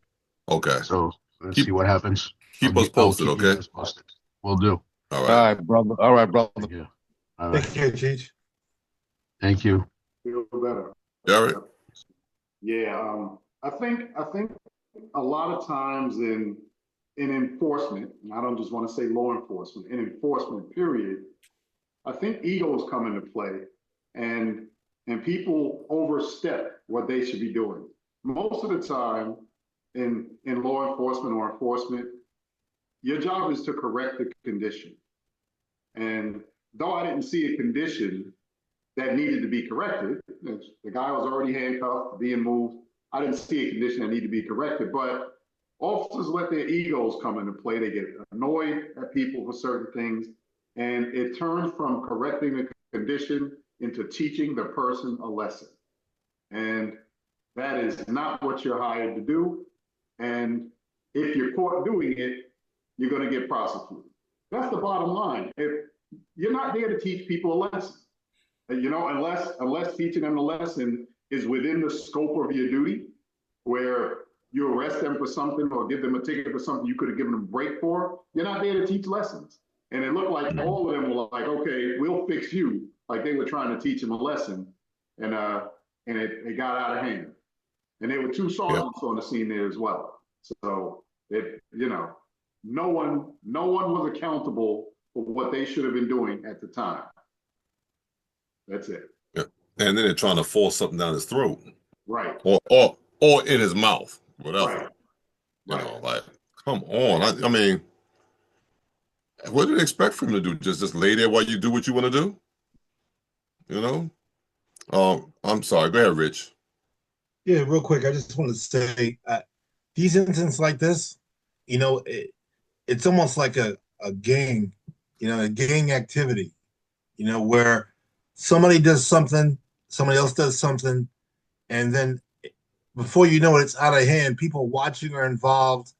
Okay. So let's see what happens. Keep us posted, keep you okay? guys posted. Will do. All right, brother. All right, brother. Thank you. All right. Thank you, Cheech. Thank you. Feel better. Derek? Yeah, I think a lot of times in enforcement, and I don't just want to say law enforcement, in enforcement, period, I think egos come into play and people overstep what they should be doing. Most of the time in law enforcement or enforcement, your job is to correct the condition. And though I didn't see a condition that needed to be corrected, the guy was already handcuffed, being moved, I didn't see a condition that needed to be corrected, but officers let their egos come into play. They get annoyed at people for certain things, and it turns from correcting the condition into teaching the person a lesson. And that is not what you're hired to do. And if you're caught doing it, you're going to get prosecuted. That's the bottom line. If you're not there to teach people a lesson, unless teaching them a lesson is within the scope of your duty, where you arrest them for something or give them a ticket for something you could have given them a break for, you're not there to teach lessons. And it looked like all of them were like, okay, we'll fix you. Like they were trying to teach him a lesson, and it got out of hand. And there were two sergeants on the scene there as well. So no one was accountable for what they should have been doing at the time. That's it. Yeah. And then they're trying to force something down his throat. Right. Or in his mouth. Whatever. Right. Like, come on. I mean, what do they expect from him to do? Just lay there while you do what you want to do? I'm sorry. Go ahead, Rich. Yeah, real quick. I just want to say these incidents like this, it's almost like a gang, a gang activity, where somebody does something, somebody else does something, and then before you know it, it's out of hand. People watching are involved.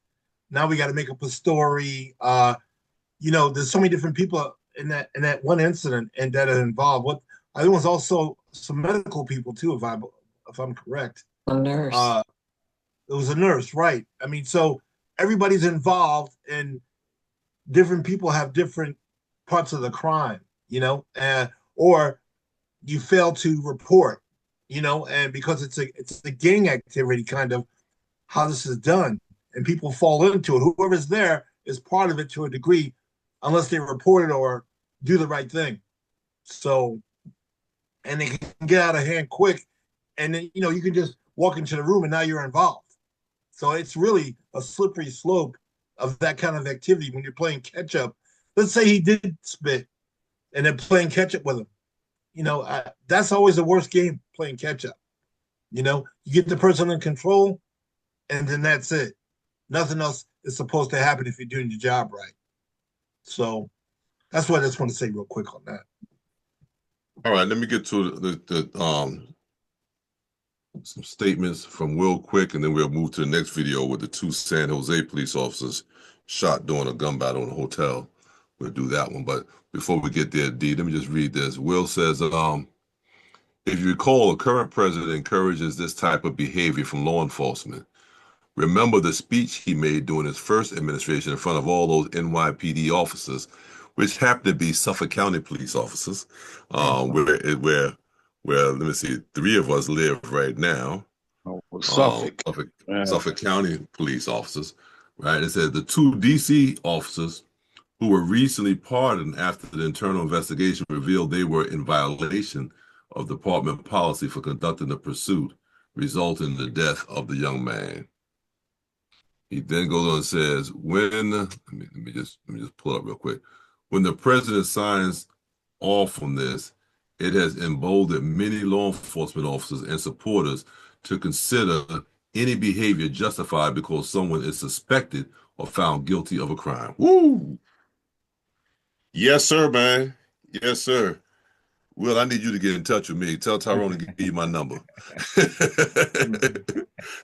Now we got to make up a story. There's so many different people in that one incident, and that it involved what I think was also some medical people too, if I'm correct. A nurse. It was a nurse, right? I mean, so everybody's involved, and different people have different parts of the crime, or you fail to report, and because it's a gang activity kind of how this is done, and people fall into it. Whoever's there is part of it to a degree, unless they report it or do the right thing. So, and they can get out of hand quick, and then you can just walk into the room and now you're involved. So it's really a slippery slope of that kind of activity when you're playing catch up. Let's say he did spit, and then playing catch up with him. That's always the worst game, playing catch up. You get the person in control, and then that's it. Nothing else is supposed to happen if you're doing your job right. So that's what I just want to say real quick on that. All right, let me get to the some statements from Will quick, and then we'll move to the next video with the 2 San Jose police officers shot during a gun battle in a hotel. We'll do that one. But before we get there, D, let me just read this. Will says, if you recall, the current president encourages this type of behavior from law enforcement. Remember the speech he made during his first administration in front of all those NYPD officers, which happened to be Suffolk County police officers, where let me see, 3 of us live right now. Suffolk. Suffolk County police officers, right? It said the 2 DC officers who were recently pardoned after the internal investigation revealed they were in violation of department policy for conducting the pursuit, resulting in the death of the young man. He then goes on and says, when let me just pull it up real quick. When the president signs off on this, it has emboldened many law enforcement officers and supporters to consider any behavior justified because someone is suspected or found guilty of a crime. Woo! Yes, sir, man. Yes, sir. Will, I need you to get in touch with me. Tell Tyrone to give you my number.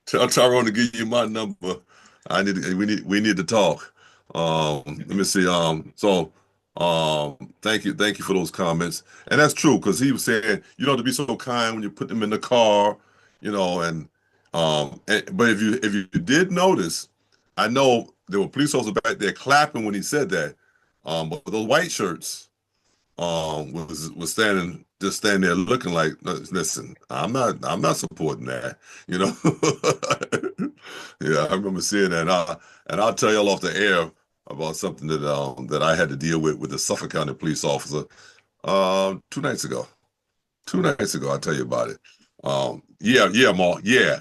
Tell Tyrone to give you my number. We need to talk. Let me see. Thank you for those comments. And that's true, because he was saying you don't have to be so kind when you put them in the car, but if you did notice, I know there were police officers back there clapping when he said that. But those white shirts was standing there looking like, listen, I'm not supporting that, Yeah, I remember seeing that, and I'll tell y'all off the air about something that I had to deal with the Suffolk County police officer 2 nights ago. 2 nights ago, I'll tell you about it. Yeah, Mark. Yeah.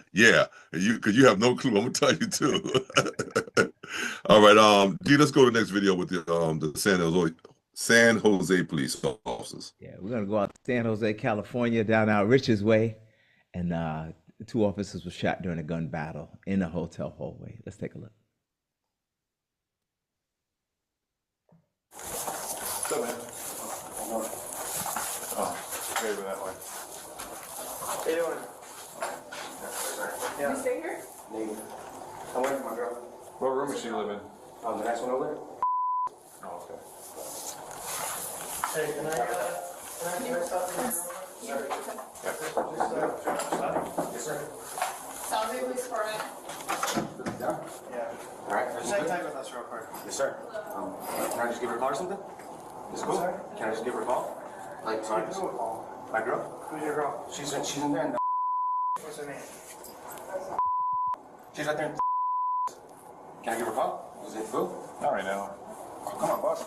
Because you have no clue. I'm gonna tell you too. All right, D, let's go to the next video with the San Jose police officers. Yeah, we're gonna go out to San Jose, California, down out Rich's Way, and 2 officers were shot during a gun battle in a hotel hallway. Let's take a look. What's up, man? Oh, over that way. How you doing? Yeah. You stay here? Me. I'm waiting for my girl. What room does she live in? The next one over there. Oh, okay. Hey, can I stop in? Sure. Yes, sir. Sounds like police department. Yeah. All right. Just hang tight with us real quick. Yes, sir. Can I just give her a call or something? Is it cool? Sorry? Can I just give her a call? Like, Who a call? my girl? Who's your girl? She's in there. What's her name? She's right there. Can I give her a call? Is it cool? Not right now. Oh, come on, boss.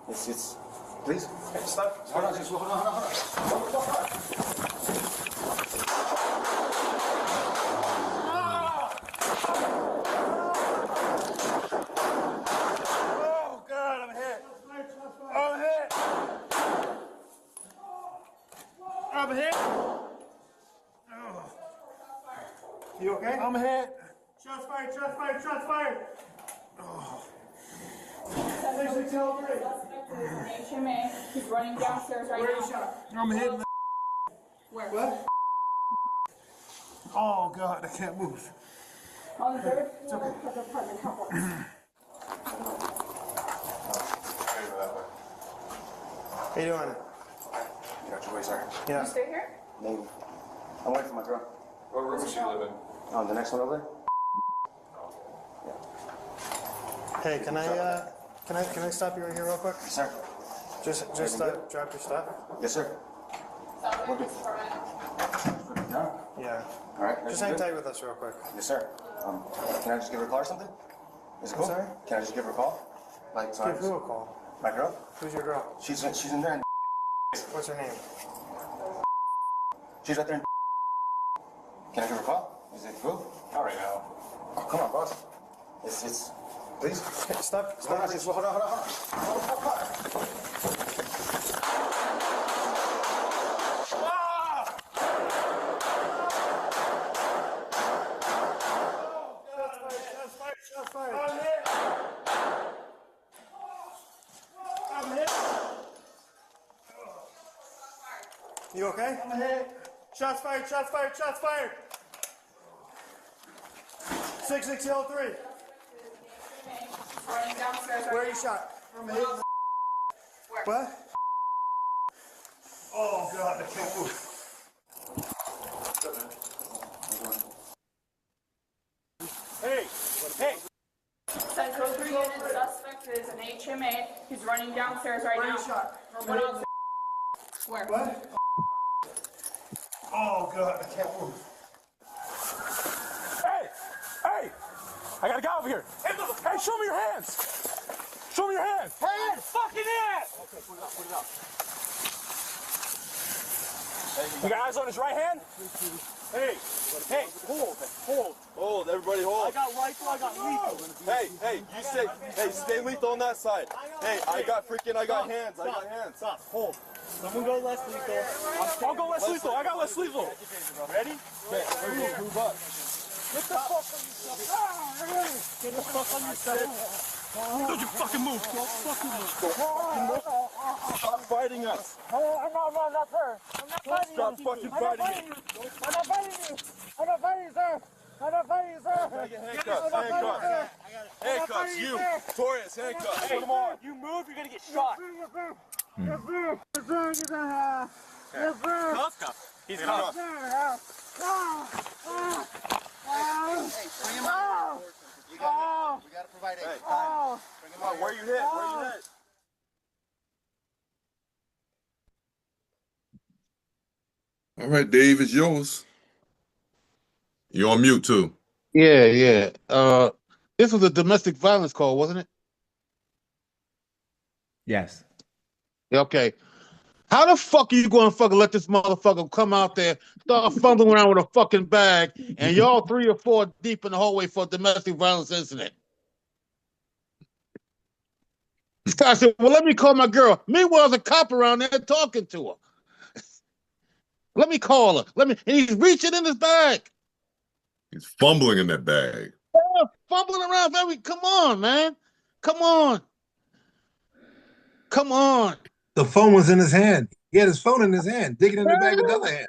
It's please. Hey, stop. Hold on, just hold on. Oh, God, I'm hit. I'm hit. I'm hit. Oh. You okay? I'm hit. Shots fired, shots fired, shots fired. Oh. 603. He's running downstairs right now. Where are you shot? I'm hit in the Where? What? Oh, God, I can't move. On the third floor of the apartment complex. Over that way. How you doing? Got your way, sir. Yeah. You stay here? Maybe. I'm waiting for my girl. What room does she live in? Oh, the next one over Hey, can I stop you right here real quick? there? Sir. Just drop your stuff. Yes, sir. Yeah. All right. Just hang tight with us real quick. Yes, sir. Can I just give her a call or something? Is it cool? Sorry? Can I just give her a call? Like, sorry. Give who a call? My girl? Who's your girl? She's in there. What's her name? She's right there. Can I give her a call? Is it cool? All right now. Oh, come on, boss. It's please. Stop. Hold on. Hold on. Shots fired. I'm hit. You okay? I'm hit. Shots fired. 6603. Running downstairs. Where are you shot? I'm hit. What? Oh God, I can't move. Hey. Central 3 unit suspect is an HMA. He's running downstairs right Where now. are you shot? What else? Where? What? Oh God, I can't move. Hey! I got a guy over here. Hey, show me your hands. Show me your hands. Hands! Fucking hands! Okay, put it up. You got eyes on his right hand? Hey, hold. Everybody hold. I got rifle, I got lethal. Hey, you stay lethal on that side. Hey, I got hands. Stop, hold. Someone go less lethal. I'll go less lethal. I got less lethal. Ready? Okay, move up. Get the fuck on yourself. Get the fuck on yourself. Don't you fucking move. Don't fucking move. Stop fighting us. I'm not her. I'm not fighting you. Stop fucking fighting you. I'm not fighting you. I'm not fighting you, sir. I'm not fighting you, sir. Handcuffs. You. Torres, handcuffs. Put them on. You move, you're gonna get shot. Yes, sir. Cuff. He's cuffed. We gotta provide aid. Bring him out. Where you hit? All right, Dave, it's yours. You're on mute too. Yeah. This was a domestic violence call, wasn't it? Yes. Okay. How the fuck are you going to fucking let this motherfucker come out there, start fumbling around with a fucking bag, and y'all 3 or 4 deep in the hallway for a domestic violence incident? This guy said, well, let me call my girl. Meanwhile, there's a cop around there talking to her. Let me call her. And he's reaching in his bag. He's fumbling in that bag. Yeah, fumbling around. Come on, man. Come on. The phone was in his hand. He had his phone in his hand, digging in the bag with the other hand.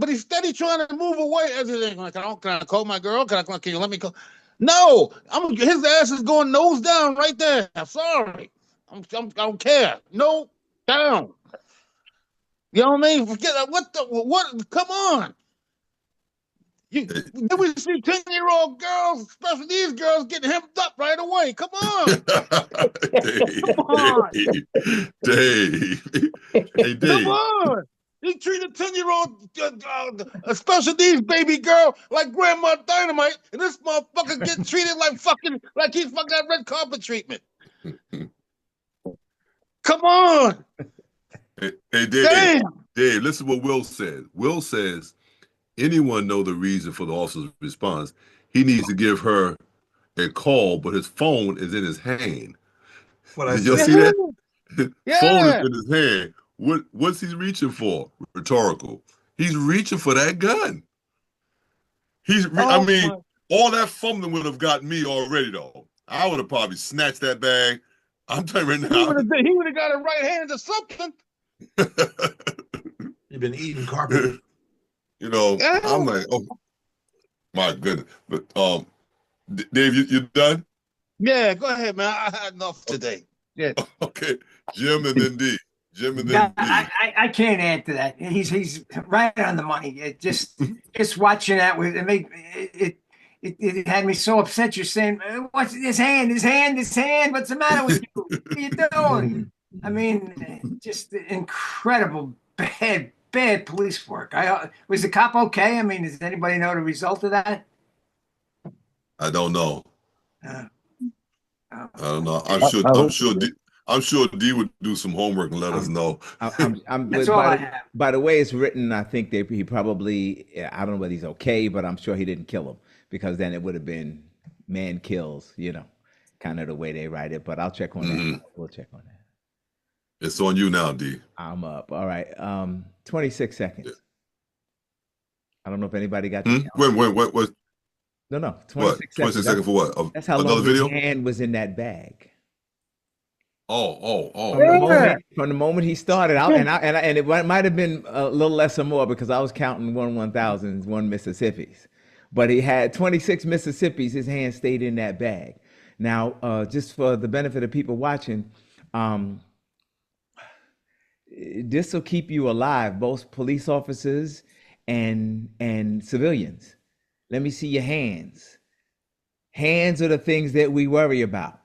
But he's steady trying to move away. Can I call my girl? Can you let me call? No, his ass is going nose down right there. I'm sorry. I don't care. No, down. You know what I mean? Forget what? Come on. We see 10-year-old girls, especially these girls, getting hemmed up right away. Come on. Dave. Hey, Dave. Come on. He treated 10-year-old, especially these baby girl, like Grandma Dynamite, and this motherfucker getting treated like he's fucking got red carpet treatment. Come on. Hey, Dave. Damn. Dave, listen to what Will said. Will says, anyone know the reason for the officer's response? He needs to give her a call, but his phone is in his hand. Did you see that? Yeah. Phone is in his hand. What's he reaching for? Rhetorical. He's reaching for that gun. All that fumbling would have gotten me already, though. I would have probably snatched that bag. I'm telling you right now. He would have got it right handed or something. You've been eating carpet. I'm like, oh my goodness. But Dave, you done? Yeah, go ahead, man. I had enough today. Yeah. Okay, Jim and then D. Jim and Yeah, then D. I can't add to that. He's right on the money. It just watching that with it had me so upset. You're saying, "What's his hand? His hand? His hand? What's the matter with you? What are you doing?" I mean, just incredible bad police work. Was the cop okay? I mean, does anybody know the result of that? I don't know. Uh, I don't know. I'm sure D would do some homework and let us know. That's all I have. By the way it's written, I think he probably, I don't know whether he's okay, but I'm sure he didn't kill him, because then it would have been man kills, kind of the way they write it. But I'll check on that. We'll check on that. It's on you now, D. I'm up. All right. 26 seconds. I don't know if anybody got Wait. No, 26 what? seconds. 26 seconds for what? That's how another long video? his hand was in that bag. Oh. From the moment he started out, and it might have been a little less or more, because I was counting 1,000s, one Mississippi's, but he had 26 Mississippi's. His hand stayed in that bag. Now, just for the benefit of people watching, this will keep you alive, both police officers and civilians. Let me see your hands. Hands are the things that we worry about.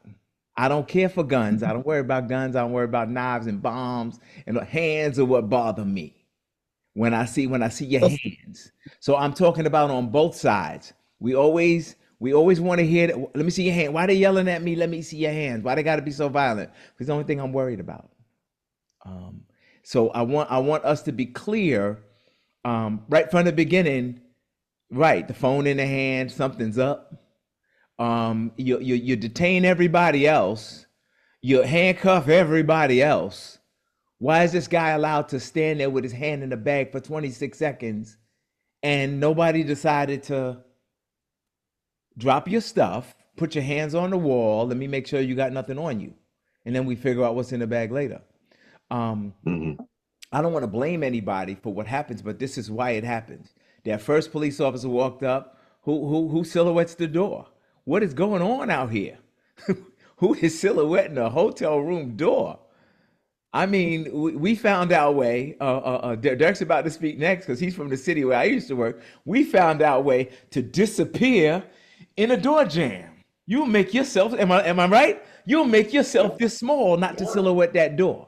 I don't care for guns. I don't worry about guns. I don't worry about knives and bombs. And the hands are what bother me when I see your hands. So I'm talking about on both sides. We always want to hear that. Let me see your hand. Why they yelling at me? Let me see your hands. Why they got to be so violent? It's the only thing I'm worried about. So I want us to be clear right from the beginning. Right, the phone in the hand, something's up. You detain everybody else. You handcuff everybody else. Why is this guy allowed to stand there with his hand in the bag for 26 seconds and nobody decided to drop your stuff, put your hands on the wall, let me make sure you got nothing on you, and then we figure out what's in the bag later. I don't want to blame anybody for what happens, but this is why it happens. That first police officer walked up. Who silhouettes the door? What is going on out here? Who is silhouetting a hotel room door? I mean, we found our way. Derek's about to speak next because he's from the city where I used to work. We found our way to disappear in a door jam. You'll make yourself, am I right? You'll make yourself this small not to silhouette that door.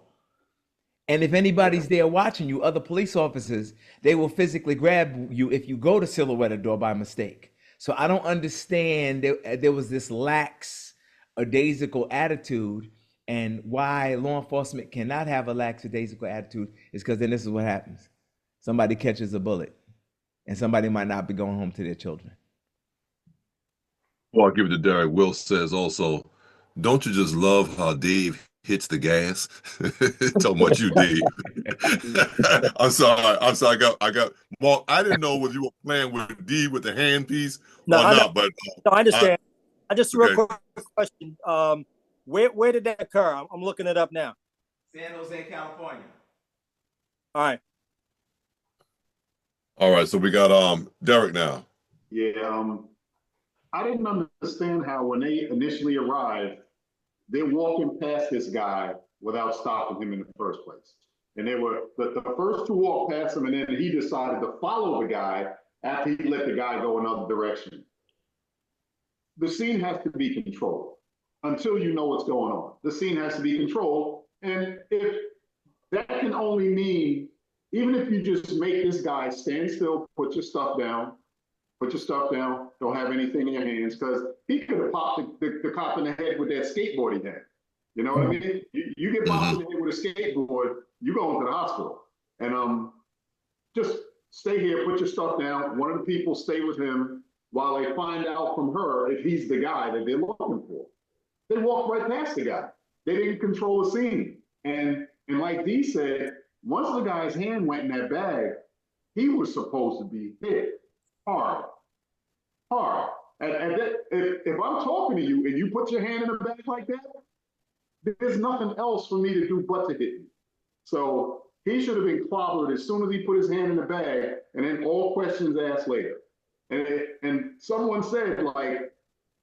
And if anybody's there watching you, other police officers, they will physically grab you if you go to silhouette a door by mistake. So I don't understand there was this lax or daisical attitude, and why law enforcement cannot have a lax or daisical attitude is because then this is what happens. Somebody catches a bullet and somebody might not be going home to their children. Well, I'll give it to Derek. Will says also, don't you just love how Dave hits the gas? Talking about you, Dave. I'm sorry. I got Mark. I didn't know whether you were playing with D with the hand piece or not, but no, I understand. I just real quick question. Where did that occur? I'm looking it up now. San Jose, California. All right. So we got Derek now. Yeah. I didn't understand how when they initially arrived, they're walking past this guy without stopping him in the first place. And they were the first to walk past him, and then he decided to follow the guy after he let the guy go another direction. The scene has to be controlled until you know what's going on. The scene has to be controlled. And if that can only mean, even if you just make this guy stand still, put your stuff down, don't have anything in your hands, because he could have popped the cop in the head with that skateboard he had. You know what I mean? You get popped in the head with a skateboard, you go into the hospital. And just stay here, put your stuff down. One of the people stay with him while they find out from her if he's the guy that they're looking for. They walked right past the guy. They didn't control the scene. And like Dee said, once the guy's hand went in that bag, he was supposed to be hit hard. And if I'm talking to you and you put your hand in a bag like that, there's nothing else for me to do but to hit you. So he should have been clobbered as soon as he put his hand in the bag, and then all questions asked later. And someone said, like,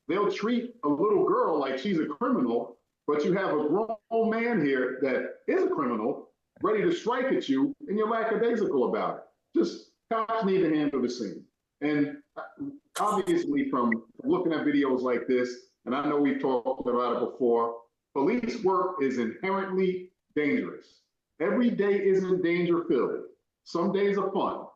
they'll treat a little girl like she's a criminal, But you have a grown man here that is a criminal, ready to strike at you, and you're lackadaisical about it. Just cops need to handle the scene. And obviously, from looking at videos like this, and I know we've talked about it before, police work is inherently dangerous. Every day isn't danger filled. Some days are fun,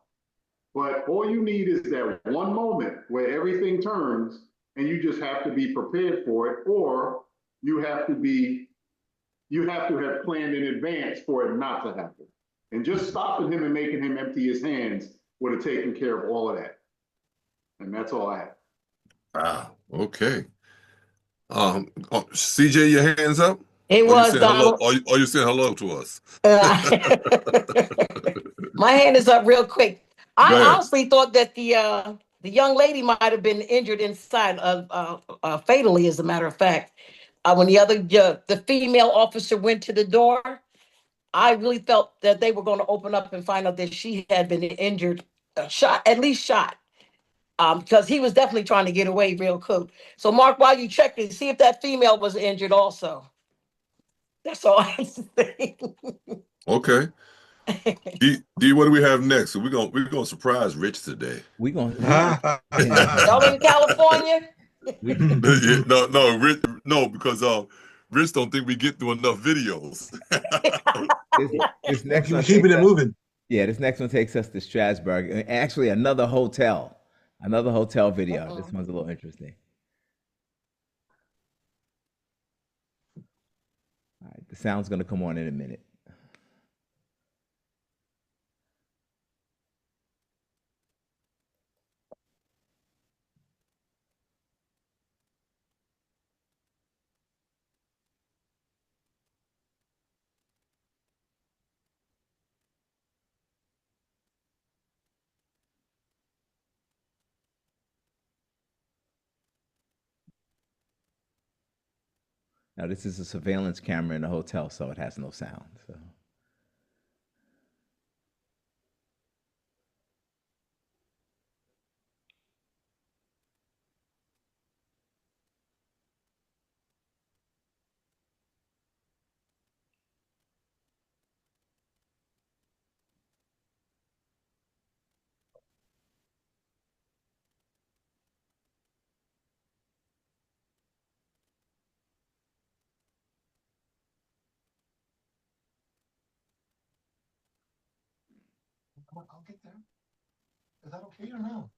but all you need is that one moment where everything turns and you just have to be prepared for it, or you have to have planned in advance for it not to happen. And just stopping him and making him empty his hands would have taken care of all of that. And that's all I have. Wow. Okay. CJ, your hands up? It Or was you saying hello? Donald. Or you saying hello to us? My hand is up real quick. Go I ahead. honestly thought that the young lady might have been injured inside, fatally, as a matter of fact. When the female officer went to the door, I really felt that they were going to open up and find out that she had been injured, at least shot. Because he was definitely trying to get away real quick. So, Mark, while you check it, see if that female was injured also. That's all I have to say. Okay. D, what do we have next? So we're gonna surprise Rich today. We gonna Y'all in California? No, Rich, no, because Rich don't think we get through enough videos. This next one keeping takes it us- moving. Yeah, this next one takes us to Strasbourg. Actually, another hotel video. This one's a little interesting. All right, the sound's gonna come on in a minute. Now, this is a surveillance camera in a hotel, so it has no sound. So. I'll get there. Is that okay or no?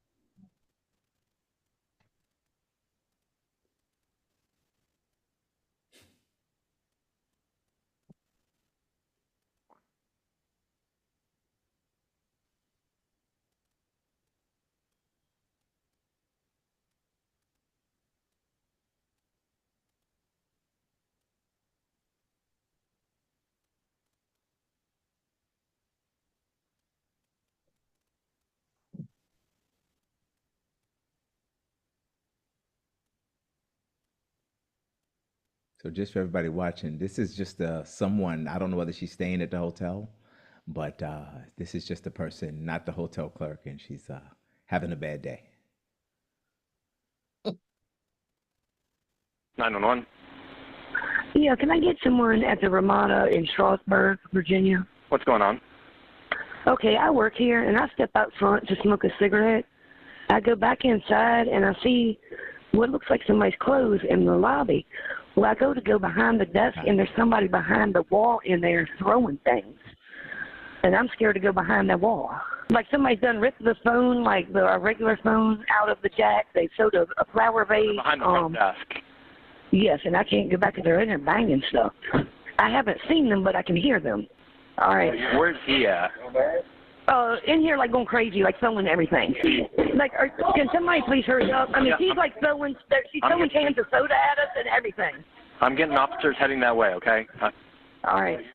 So just for everybody watching, this is just someone, I don't know whether she's staying at the hotel, but this is just a person, not the hotel clerk, and she's having a bad day. 911. Yeah, can I get someone at the Ramada in Strasburg, Virginia? What's going on? Okay, I work here, and I step out front to smoke a cigarette. I go back inside, and I see what looks like somebody's clothes in the lobby. Well, I go behind the desk, and there's somebody behind the wall in there throwing things. And I'm scared to go behind that wall. Like somebody's done ripped the phone, like the regular phone, out of the jack. They sewed a flower vase. Behind the front desk. Yes, and I can't go back because they're in there banging stuff. I haven't seen them, but I can hear them. All right. Where's he at? In here, like going crazy, like throwing everything. Like, can somebody please hurry up? I mean, she's like throwing cans of soda at us and everything. I'm getting officers heading that way, okay? All right.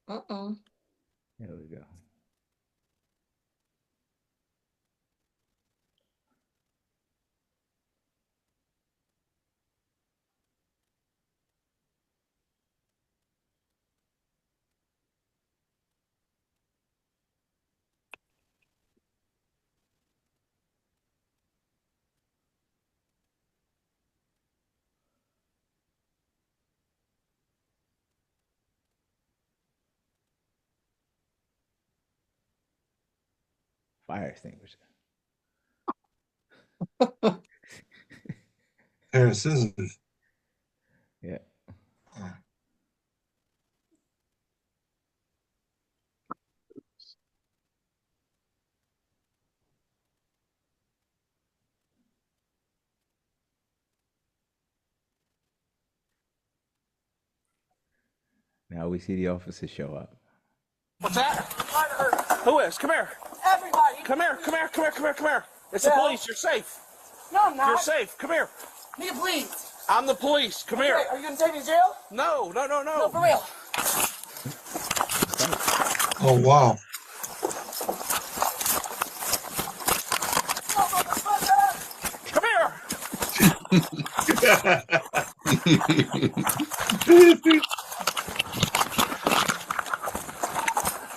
There we go. Fire extinguisher. Pair of scissors. Yeah. Now we see the officers show up. What's that? Who is? Come here. Everybody. Come here. Come here. Come here. Come here. Come here. It's Yeah. the police. You're safe. No, I'm not. You're safe. Come here. Nigga, please. I'm the police. Come here. Wait, are you gonna take me to jail? No, no, no, no. No, for real. Oh, wow. Come here.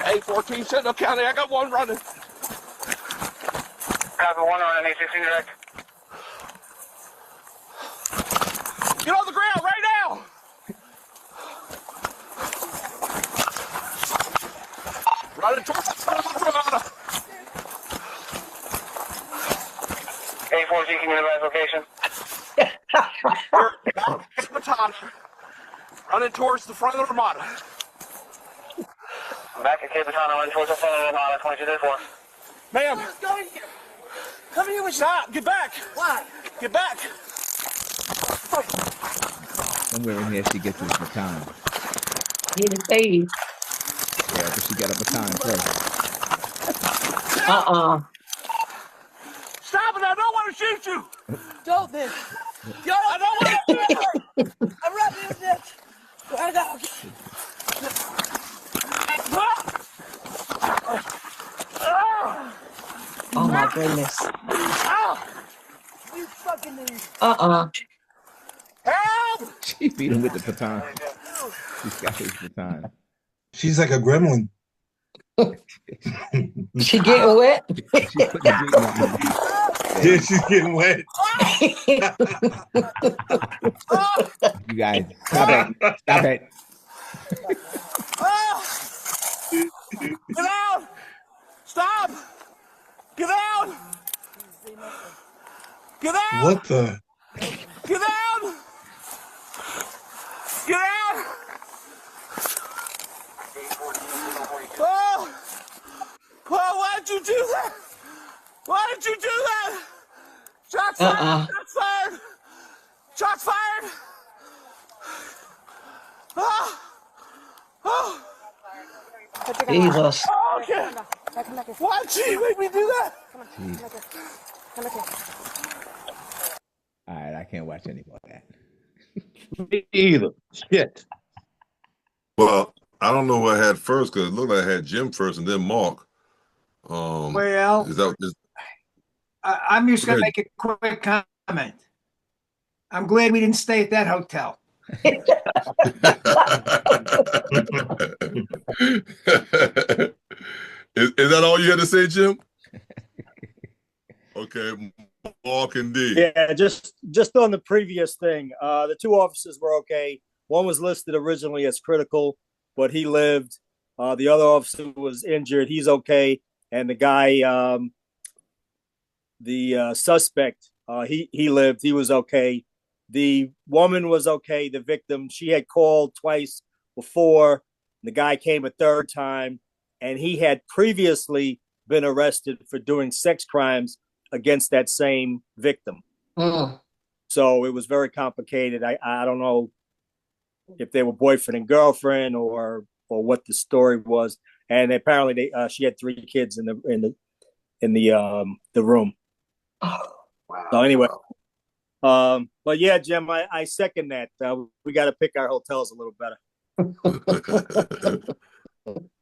Hey, 14 Sentinel County. I got one running. Copy one on NA16 direct. Get on the ground right now. Running towards the front of the road. A14, can you advise location? Baton. Running towards the front of the Ramada. Back at Cape Baton, running towards the front of the Ramada, 2234. Ma'am. Let's go in here. Come here with Stop. Get back. Why? Get back. Somewhere in here she gets his baton. Need a save. Yeah, but she got a baton first. Stop it. I don't want to shoot you. Don't then. Yo, I don't want to shoot you. I'm wrapping your dick. I got. Oh my goodness. You fucking idiot. Help! She beat him with the baton. She's got his baton. She's like a gremlin. She getting wet? She's putting the beat on him. Yeah, she's getting wet. You guys, stop it. Stop it. Get out! Stop! Get out! Get out! What the? Get out! Get out! Oh! Oh, why did you do that? Why did you do that? Shots fired! Shots fired! Shots fired! Oh! Oh! Jesus. Oh, okay. Why did you make me do that? All right, I can't watch any more of that. Me either. Shit. Well, I don't know who I had first because it looked like I had Jim first and then Mark. Well, is that I'm just going to Okay. make a quick comment. I'm glad we didn't stay at that hotel. is that all you had to say, Jim? Okay, Mark and D. Yeah, just on the previous thing, the two officers were okay. One was listed originally as critical, but he lived. The other officer was injured. He's okay. And the guy, the suspect, he lived. He was okay. The woman was okay. The victim, she had called twice before. The guy came a third time, and he had previously been arrested for doing sex crimes against that same victim. So it was very complicated. I don't know if they were boyfriend and girlfriend or what the story was. And apparently she had 3 kids in the room. So anyway, but yeah, Jim, I second that. We got to pick our hotels a little better.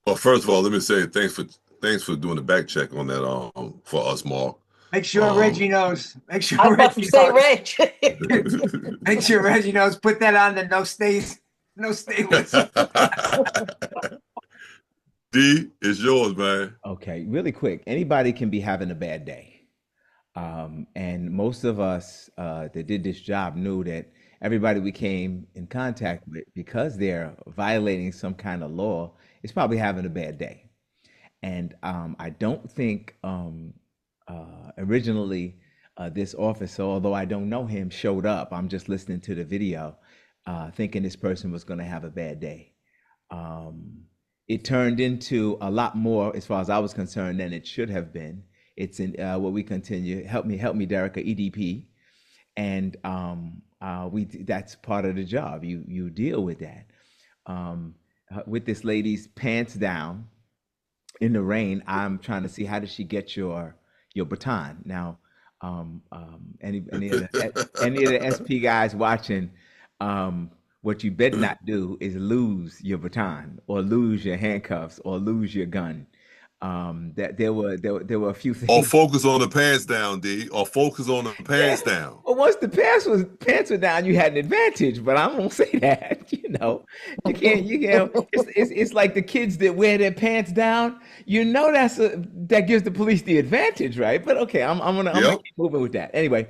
Well, first of all, let me say thanks for doing the back check on that for us, Mark. Make sure Reggie knows. Make sure I was about to Reggie say, knows. Reg. Make sure Reggie knows. Put that on the no stay list. D, it's yours, man. Okay, really quick. Anybody can be having a bad day. And most of us that did this job knew that everybody we came in contact with, because they're violating some kind of law, is probably having a bad day. And I don't think originally this officer, although I don't know him, showed up. I'm just listening to the video, thinking this person was going to have a bad day. It turned into a lot more, as far as I was concerned, than it should have been. It's in what we continue. Help me, Derek, EDP, and that's part of the job. You deal with that. With this lady's pants down in the rain, I'm trying to see how did she get your baton. Now, any of the SP guys watching, what you better not do is lose your baton or lose your handcuffs or lose your gun. That there were a few things. Or focus on the pants down, D. Or focus on the pants down. Well, once the pants were down, you had an advantage. But I won't say that. You can't. It's like the kids that wear their pants down. That gives the police the advantage, right? But okay, I'm gonna keep moving with that. Anyway,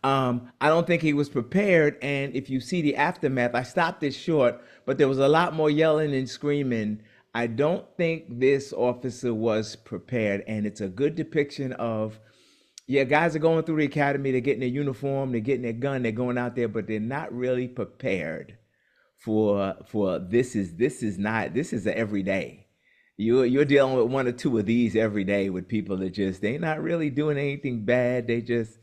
I don't think he was prepared. And if you see the aftermath, I stopped it short, but there was a lot more yelling and screaming. I don't think this officer was prepared, and it's a good depiction of, guys are going through the academy, they're getting their uniform, they're getting their gun, they're going out there, but they're not really prepared for this is a everyday. You're dealing with one or two of these every day with people that they're not really doing anything bad. They just,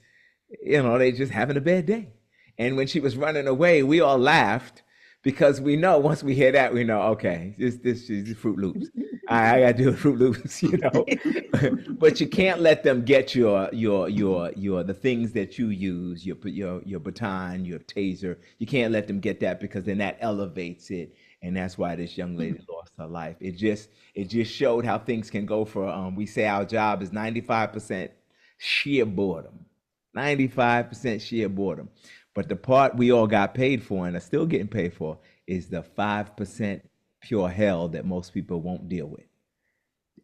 they just having a bad day. And when she was running away, we all laughed. Because we know once we hear that, we know, okay, this is Fruit Loops. I gotta do Fruit Loops, But you can't let them get your the things that you use, your baton, your taser. You can't let them get that, because then that elevates it, and that's why this young lady lost her life. It just showed how things can go. For we say our job is 95% sheer boredom, 95% sheer boredom. But the part we all got paid for and are still getting paid for is the 5% pure hell that most people won't deal with.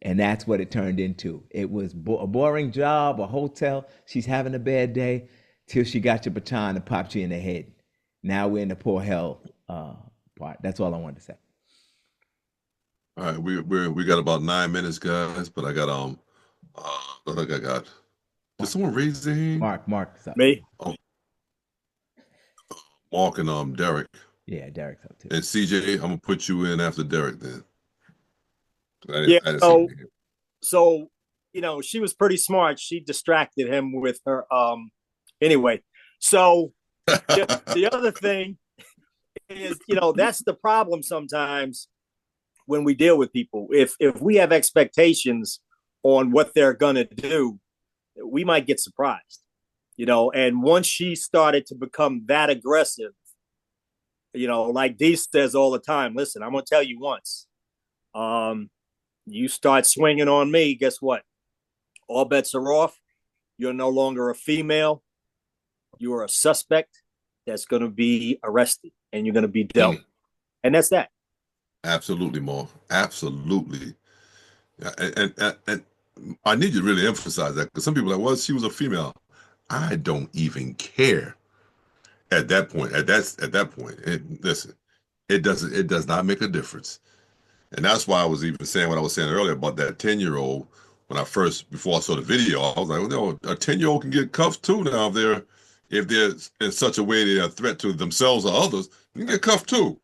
And that's what it turned into. It was a boring job, a hotel. She's having a bad day till she got your baton and popped you in the head. Now we're in the poor hell part. That's all I wanted to say. All right, we got about 9 minutes, guys. But I got I think I got. Did someone raise their hand? Mark, me. Oh. Mark and Derek. Yeah, Derek's up too. And CJ, I'm gonna put you in after Derek then. So she was pretty smart. She distracted him with her. Anyway, so the other thing is, that's the problem sometimes when we deal with people. If we have expectations on what they're gonna do, we might get surprised. And once she started to become that aggressive, like Dee says all the time, listen, I'm going to tell you once, you start swinging on me, guess what? All bets are off. You're no longer a female. You are a suspect that's going to be arrested, and you're going to be dealt. And that's that. Absolutely, Mark. Absolutely. And I need you to really emphasize that, because some people are like, well, she was a female. I don't even care at that point. At that point, listen, it does not make a difference, and that's why I was even saying what I was saying earlier about that 10-year-old. Before I saw the video, I was like, well, no, a 10-year-old can get cuffed too now if they're in such a way they're a threat to themselves or others. You can get cuffed too,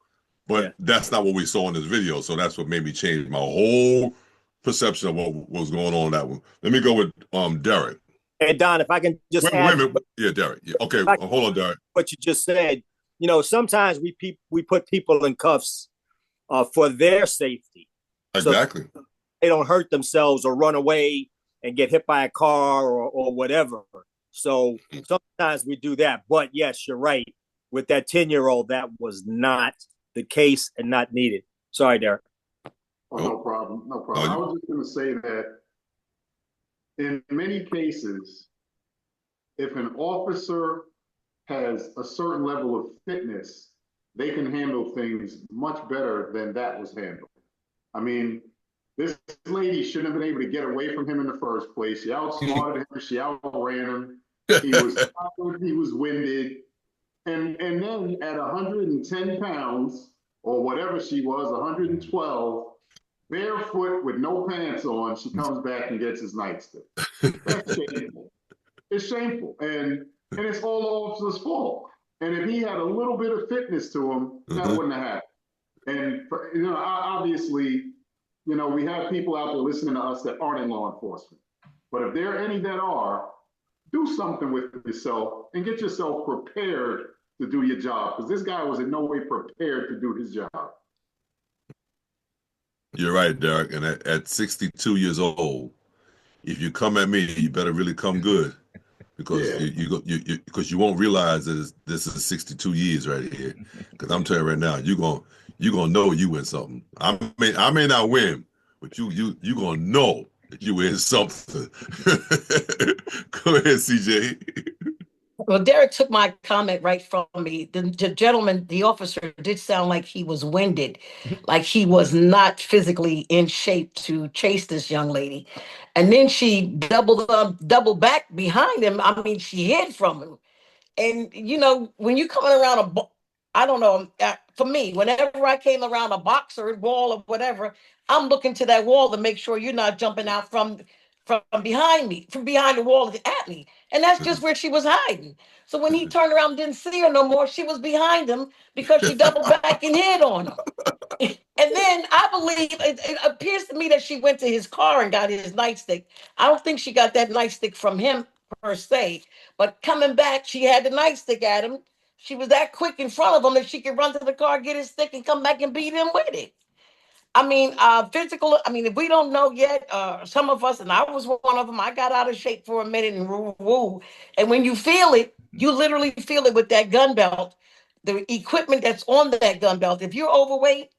but that's not what we saw in this video. So that's what made me change my whole perception of what was going on in that one. Let me go with Derek. And Don, if I can just add, wait a minute. Yeah, Derek. Yeah. Okay, hold on, Derek. What you just said, sometimes we put people in cuffs for their safety. Exactly. So they don't hurt themselves or run away and get hit by a car or whatever. So sometimes we do that. But yes, you're right. With that 10-year-old, that was not the case and not needed. Sorry, Derek. Oh, no problem. No problem. I was just going to say that in many cases, if an officer has a certain level of fitness, they can handle things much better than that was handled. I mean, this lady shouldn't have been able to get away from him in the first place. She outsmarted him. She outran him. He was tired. He was winded. And then at 110 pounds, or whatever she was, 112, barefoot with no pants on, she comes back and gets his nightstick. That's shameful. It's shameful. And it's all the officer's fault. And if he had a little bit of fitness to him, that wouldn't have happened. And, you know, obviously, you know, we have people out there listening to us that aren't in law enforcement. But if there are any that are, do something with yourself and get yourself prepared to do your job. Because this guy was in no way prepared to do his job. You're right, Derek. And at 62 years old, if you come at me, you better really come good, because you won't realize that this is 62 years right here. Because I'm telling you right now, you're gonna know you win something. I may not win, but you gonna know that you win something. Go ahead, CJ. Well, Derek took my comment right from me. The gentleman, the officer, did sound like he was winded, like he was not physically in shape to chase this young lady. And then she double back behind him. I mean, she hid from him. And, you know, when you coming around I don't know, for me, whenever I came around a boxer wall or whatever, I'm looking to that wall to make sure you're not jumping out from behind me, from behind the wall at me. And that's just where she was hiding. So when he turned around and didn't see her no more, she was behind him because she doubled back and hid on him. And then I believe it appears to me that she went to his car and got his nightstick. I don't think she got that nightstick from him per se, but coming back, she had the nightstick at him. She was that quick in front of him that she could run to the car, get his stick, and come back and beat him with it. I mean, if we don't know yet, some of us, and I was one of them, I got out of shape for a minute and woo. And when you feel it, you literally feel it with that gun belt, the equipment that's on that gun belt. If you're overweight,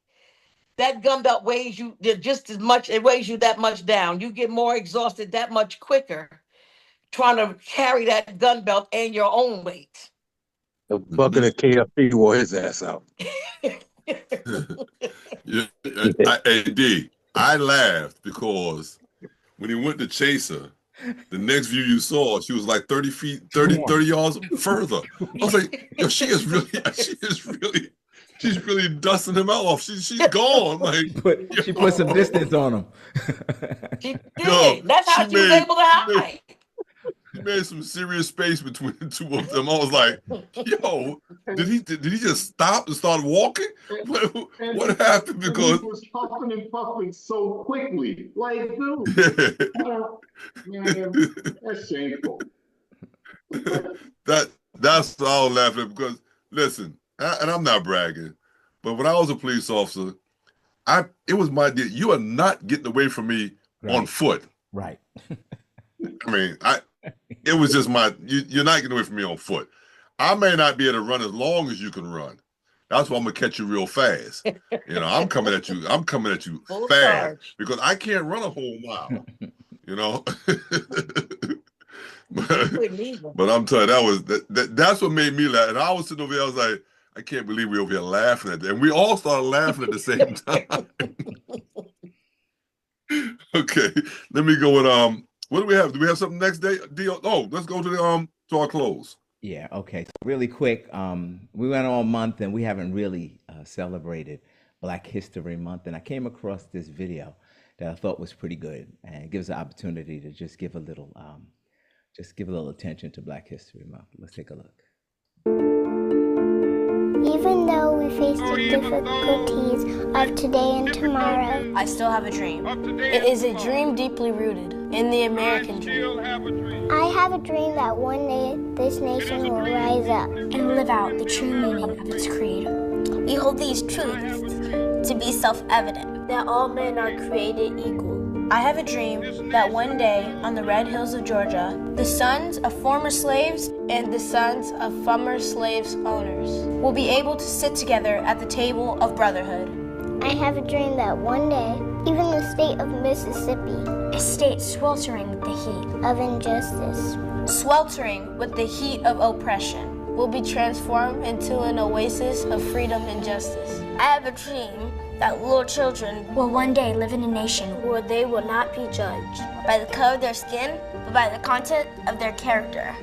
that gun belt weighs you just as much, it weighs you that much down. You get more exhausted that much quicker trying to carry that gun belt and your own weight. The bucket of KFC wore his ass out. I laughed because when he went to chase her, the next view you saw, she was like 30 yards further. I was like, yo, she's really dusting him off. She's gone. Like she put some distance on him. She did. That's how she was able to hide. He made some serious space between the two of them. I was like, yo, did he just stop and start walking? What happened? Because he was puffing and puffing so quickly. Like, dude, man, that's shameful. That's what I was laughing at, because listen, and I'm not bragging, but when I was a police officer, it was my deal. You are not getting away from me on foot. Right. I mean, it was just you're not getting away from me on foot. I may not be able to run as long as you can run. That's why I'm gonna catch you real fast. You know, I'm coming at you Full fast charge. because I can't run a whole mile. You know. But I'm telling you, that's what made me laugh. And I was sitting over there, I was like, I can't believe we're over here laughing at that. And we all started laughing at the same time. Okay, let me go with what do we have? Do we have something next day? Oh, let's go to our close. Yeah, okay. So really quick, we went all month and we haven't really celebrated Black History Month, and I came across this video that I thought was pretty good, and it gives an opportunity to just give a little attention to Black History Month. Let's take a look. Even though we face the difficulties of today and tomorrow, I still have a dream. It is a dream deeply rooted in the American dream. I have a dream that one day this nation will rise up and live out the true meaning of its creed. We hold these truths to be self-evident, that all men are created equal. I have a dream that one day on the red hills of Georgia, the sons of former slaves and the sons of former slaves owners will be able to sit together at the table of brotherhood. I have a dream that one day, even the state of Mississippi, A state sweltering with the heat of injustice, sweltering with the heat of oppression, will be transformed into an oasis of freedom and justice. I have a dream that little children will one day live in a nation where they will not be judged by the color of their skin, but by the content of their character.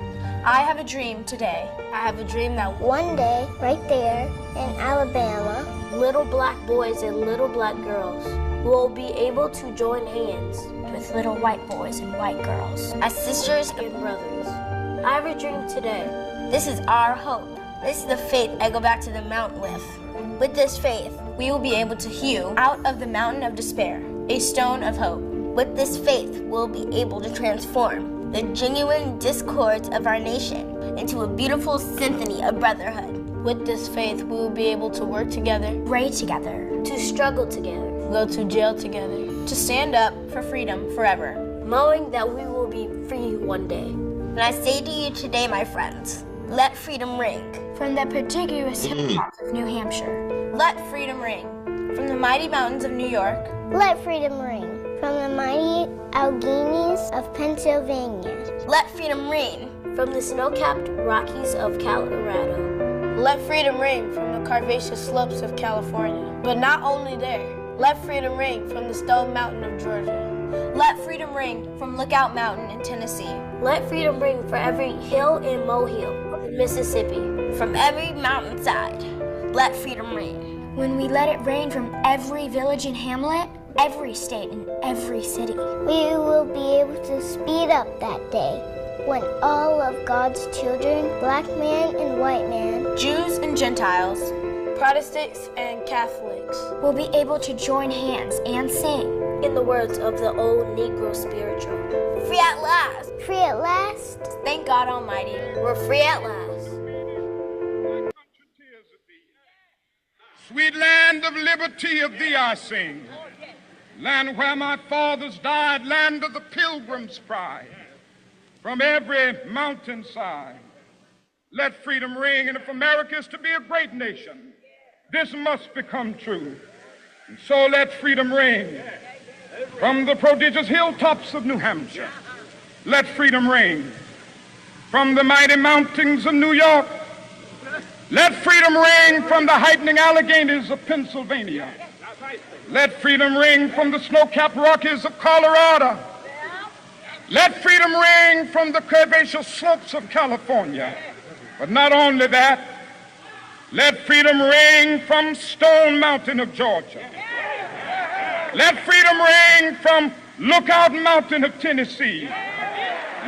I have a dream today. I have a dream that one day, right there in Alabama, little black boys and little black girls will be able to join hands with little white boys and white girls as sisters and brothers. I have a dream today. This is our hope. This is the faith I go back to the mountain with. With this faith, we will be able to hew out of the mountain of despair a stone of hope. With this faith, we'll be able to transform the genuine discords of our nation into a beautiful symphony of brotherhood. With this faith, we will be able to work together, pray together, to struggle together, go to jail together, to stand up for freedom forever, knowing that we will be free one day. And I say to you today, my friends, let freedom ring from the contiguous hilltops of New Hampshire. Let freedom ring from the mighty mountains of New York. Let freedom ring from the mighty Alleghenies of Pennsylvania. Let freedom ring from the snow-capped Rockies of Colorado. Let freedom ring from the Carvaceous slopes of California. But not only there, let freedom ring from the Stone Mountain of Georgia. Let freedom ring from Lookout Mountain in Tennessee. Let freedom ring for every hill and molehill in Mississippi. From every mountainside, let freedom ring. When we let it rain from every village and hamlet, every state and every city, we will be able to speed up that day when all of God's children, black man and white man, Jews and Gentiles, Protestants and Catholics, will be able to join hands and sing, in the words of the old Negro spiritual, free at last. Free at last. Thank God Almighty, we're free at last. Sweet land of liberty, of thee I sing. Land where my fathers died, land of the pilgrim's pride. From every mountainside, let freedom ring. And if America is to be a great nation, this must become true. And so let freedom ring from the prodigious hilltops of New Hampshire. Let freedom ring from the mighty mountains of New York. Let freedom ring from the heightening Alleghenies of Pennsylvania. Let freedom ring from the snow-capped Rockies of Colorado. Let freedom ring from the curvaceous slopes of California. But not only that, let freedom ring from Stone Mountain of Georgia. Let freedom ring from Lookout Mountain of Tennessee.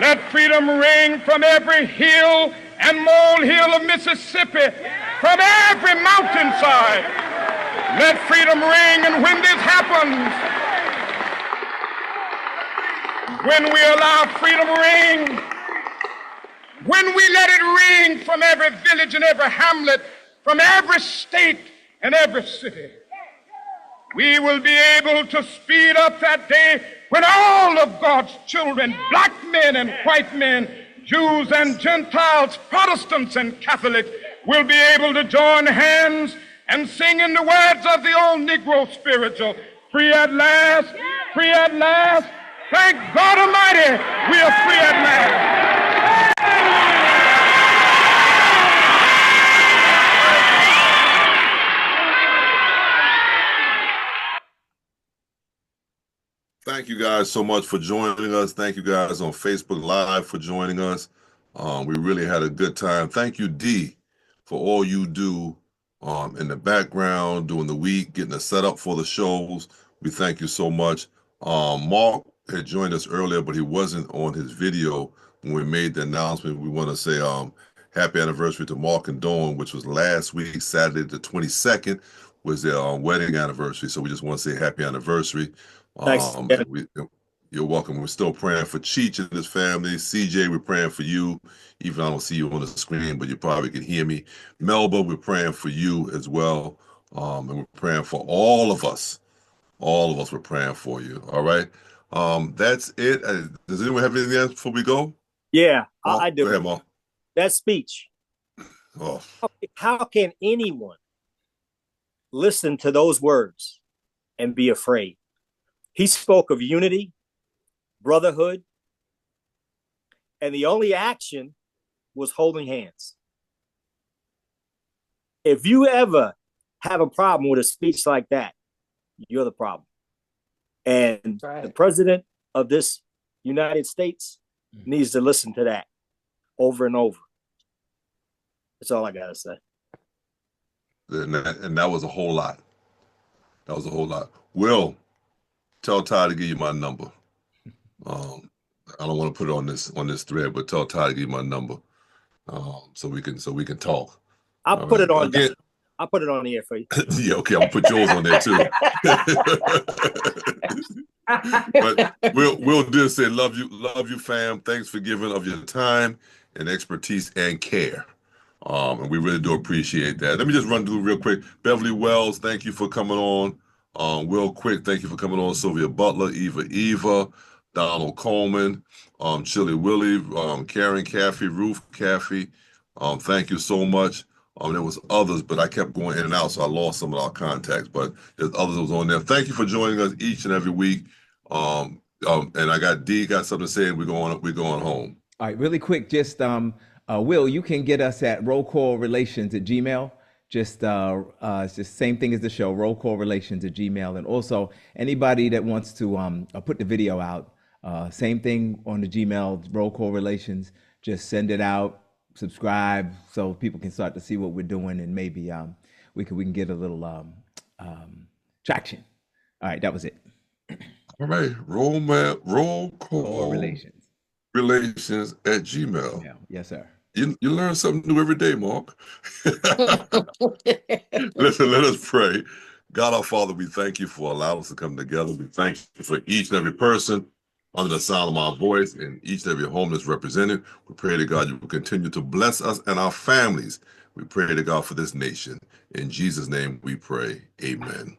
Let freedom ring from every hill and molehill of Mississippi, from every mountainside. Let freedom ring, and when this happens, when we allow freedom ring, when we let it ring from every village and every hamlet, from every state and every city, we will be able to speed up that day when all of God's children, black men and white men, Jews and Gentiles, Protestants and Catholics, will be able to join hands and sing in the words of the old Negro spiritual, free at last, free at last. Thank God Almighty, we are free at last. Thank you guys so much for joining us. Thank you guys on Facebook Live for joining us. We really had a good time. Thank you, D, for all you do in the background, during the week, getting us set up for the shows. We thank you so much. Mark had joined us earlier, but he wasn't on his video when we made the announcement. We want to say happy anniversary to Mark and Dawn, which was last week, Saturday the 22nd, was their wedding anniversary. So we just want to say happy anniversary. Thanks. You're welcome. We're still praying for Cheech and his family. CJ, we're praying for you. Even I don't see you on the screen, but you probably can hear me. Melba, we're praying for you as well. And we're praying for all of us. All of us, we're praying for you. All right. That's it. Does anyone have anything else before we go? Yeah, I do. Go ahead, Mark. That speech. Oh. How can anyone listen to those words and be afraid. He spoke of unity, brotherhood, and the only action was holding hands. If you ever have a problem with a speech like that, you're the problem. And the president of this United States needs to listen to that over and over. That's all I got to say. And that was a whole lot. That was a whole lot. Will, tell Ty to give you my number. I don't want to put it on this thread, but tell Ty to give you my number, so we can talk. I'll put it on. Again, I'll put it on the air for you. Yeah, okay. I'll put yours on there too. But Will did say, love you, fam. Thanks for giving of your time and expertise and care. And we really do appreciate that. Let me just run through real quick. Beverly Wells, thank you for coming on. Will Quick, thank you for coming on. Sylvia Butler, Eva, Donald Coleman, Chili Willie, Karen Caffey, Ruth Caffey. Thank you so much. There was others, but I kept going in and out, so I lost some of our contacts. But there's others that was on there. Thank you for joining us each and every week. And I got something to say, and we're going home. All right, really quick, just Will, you can get us at rollcallrelations@gmail. It's just same thing as the show, rollcallrelations@gmail. And also anybody that wants to put the video out, same thing on the Gmail, rollcallrelations. Just send it out, subscribe, so people can start to see what we're doing, and maybe we can get a little traction. All right, that was it. All right, roll call relations@gmail. Yeah. Yes, sir. You learn something new every day, Mark. Listen, let us pray. God our Father, we thank you for allowing us to come together. We thank you for each and every person under the sound of my voice and each and every home that's represented. We pray to God you will continue to bless us and our families. We pray to God for this nation. In Jesus' name we pray. Amen.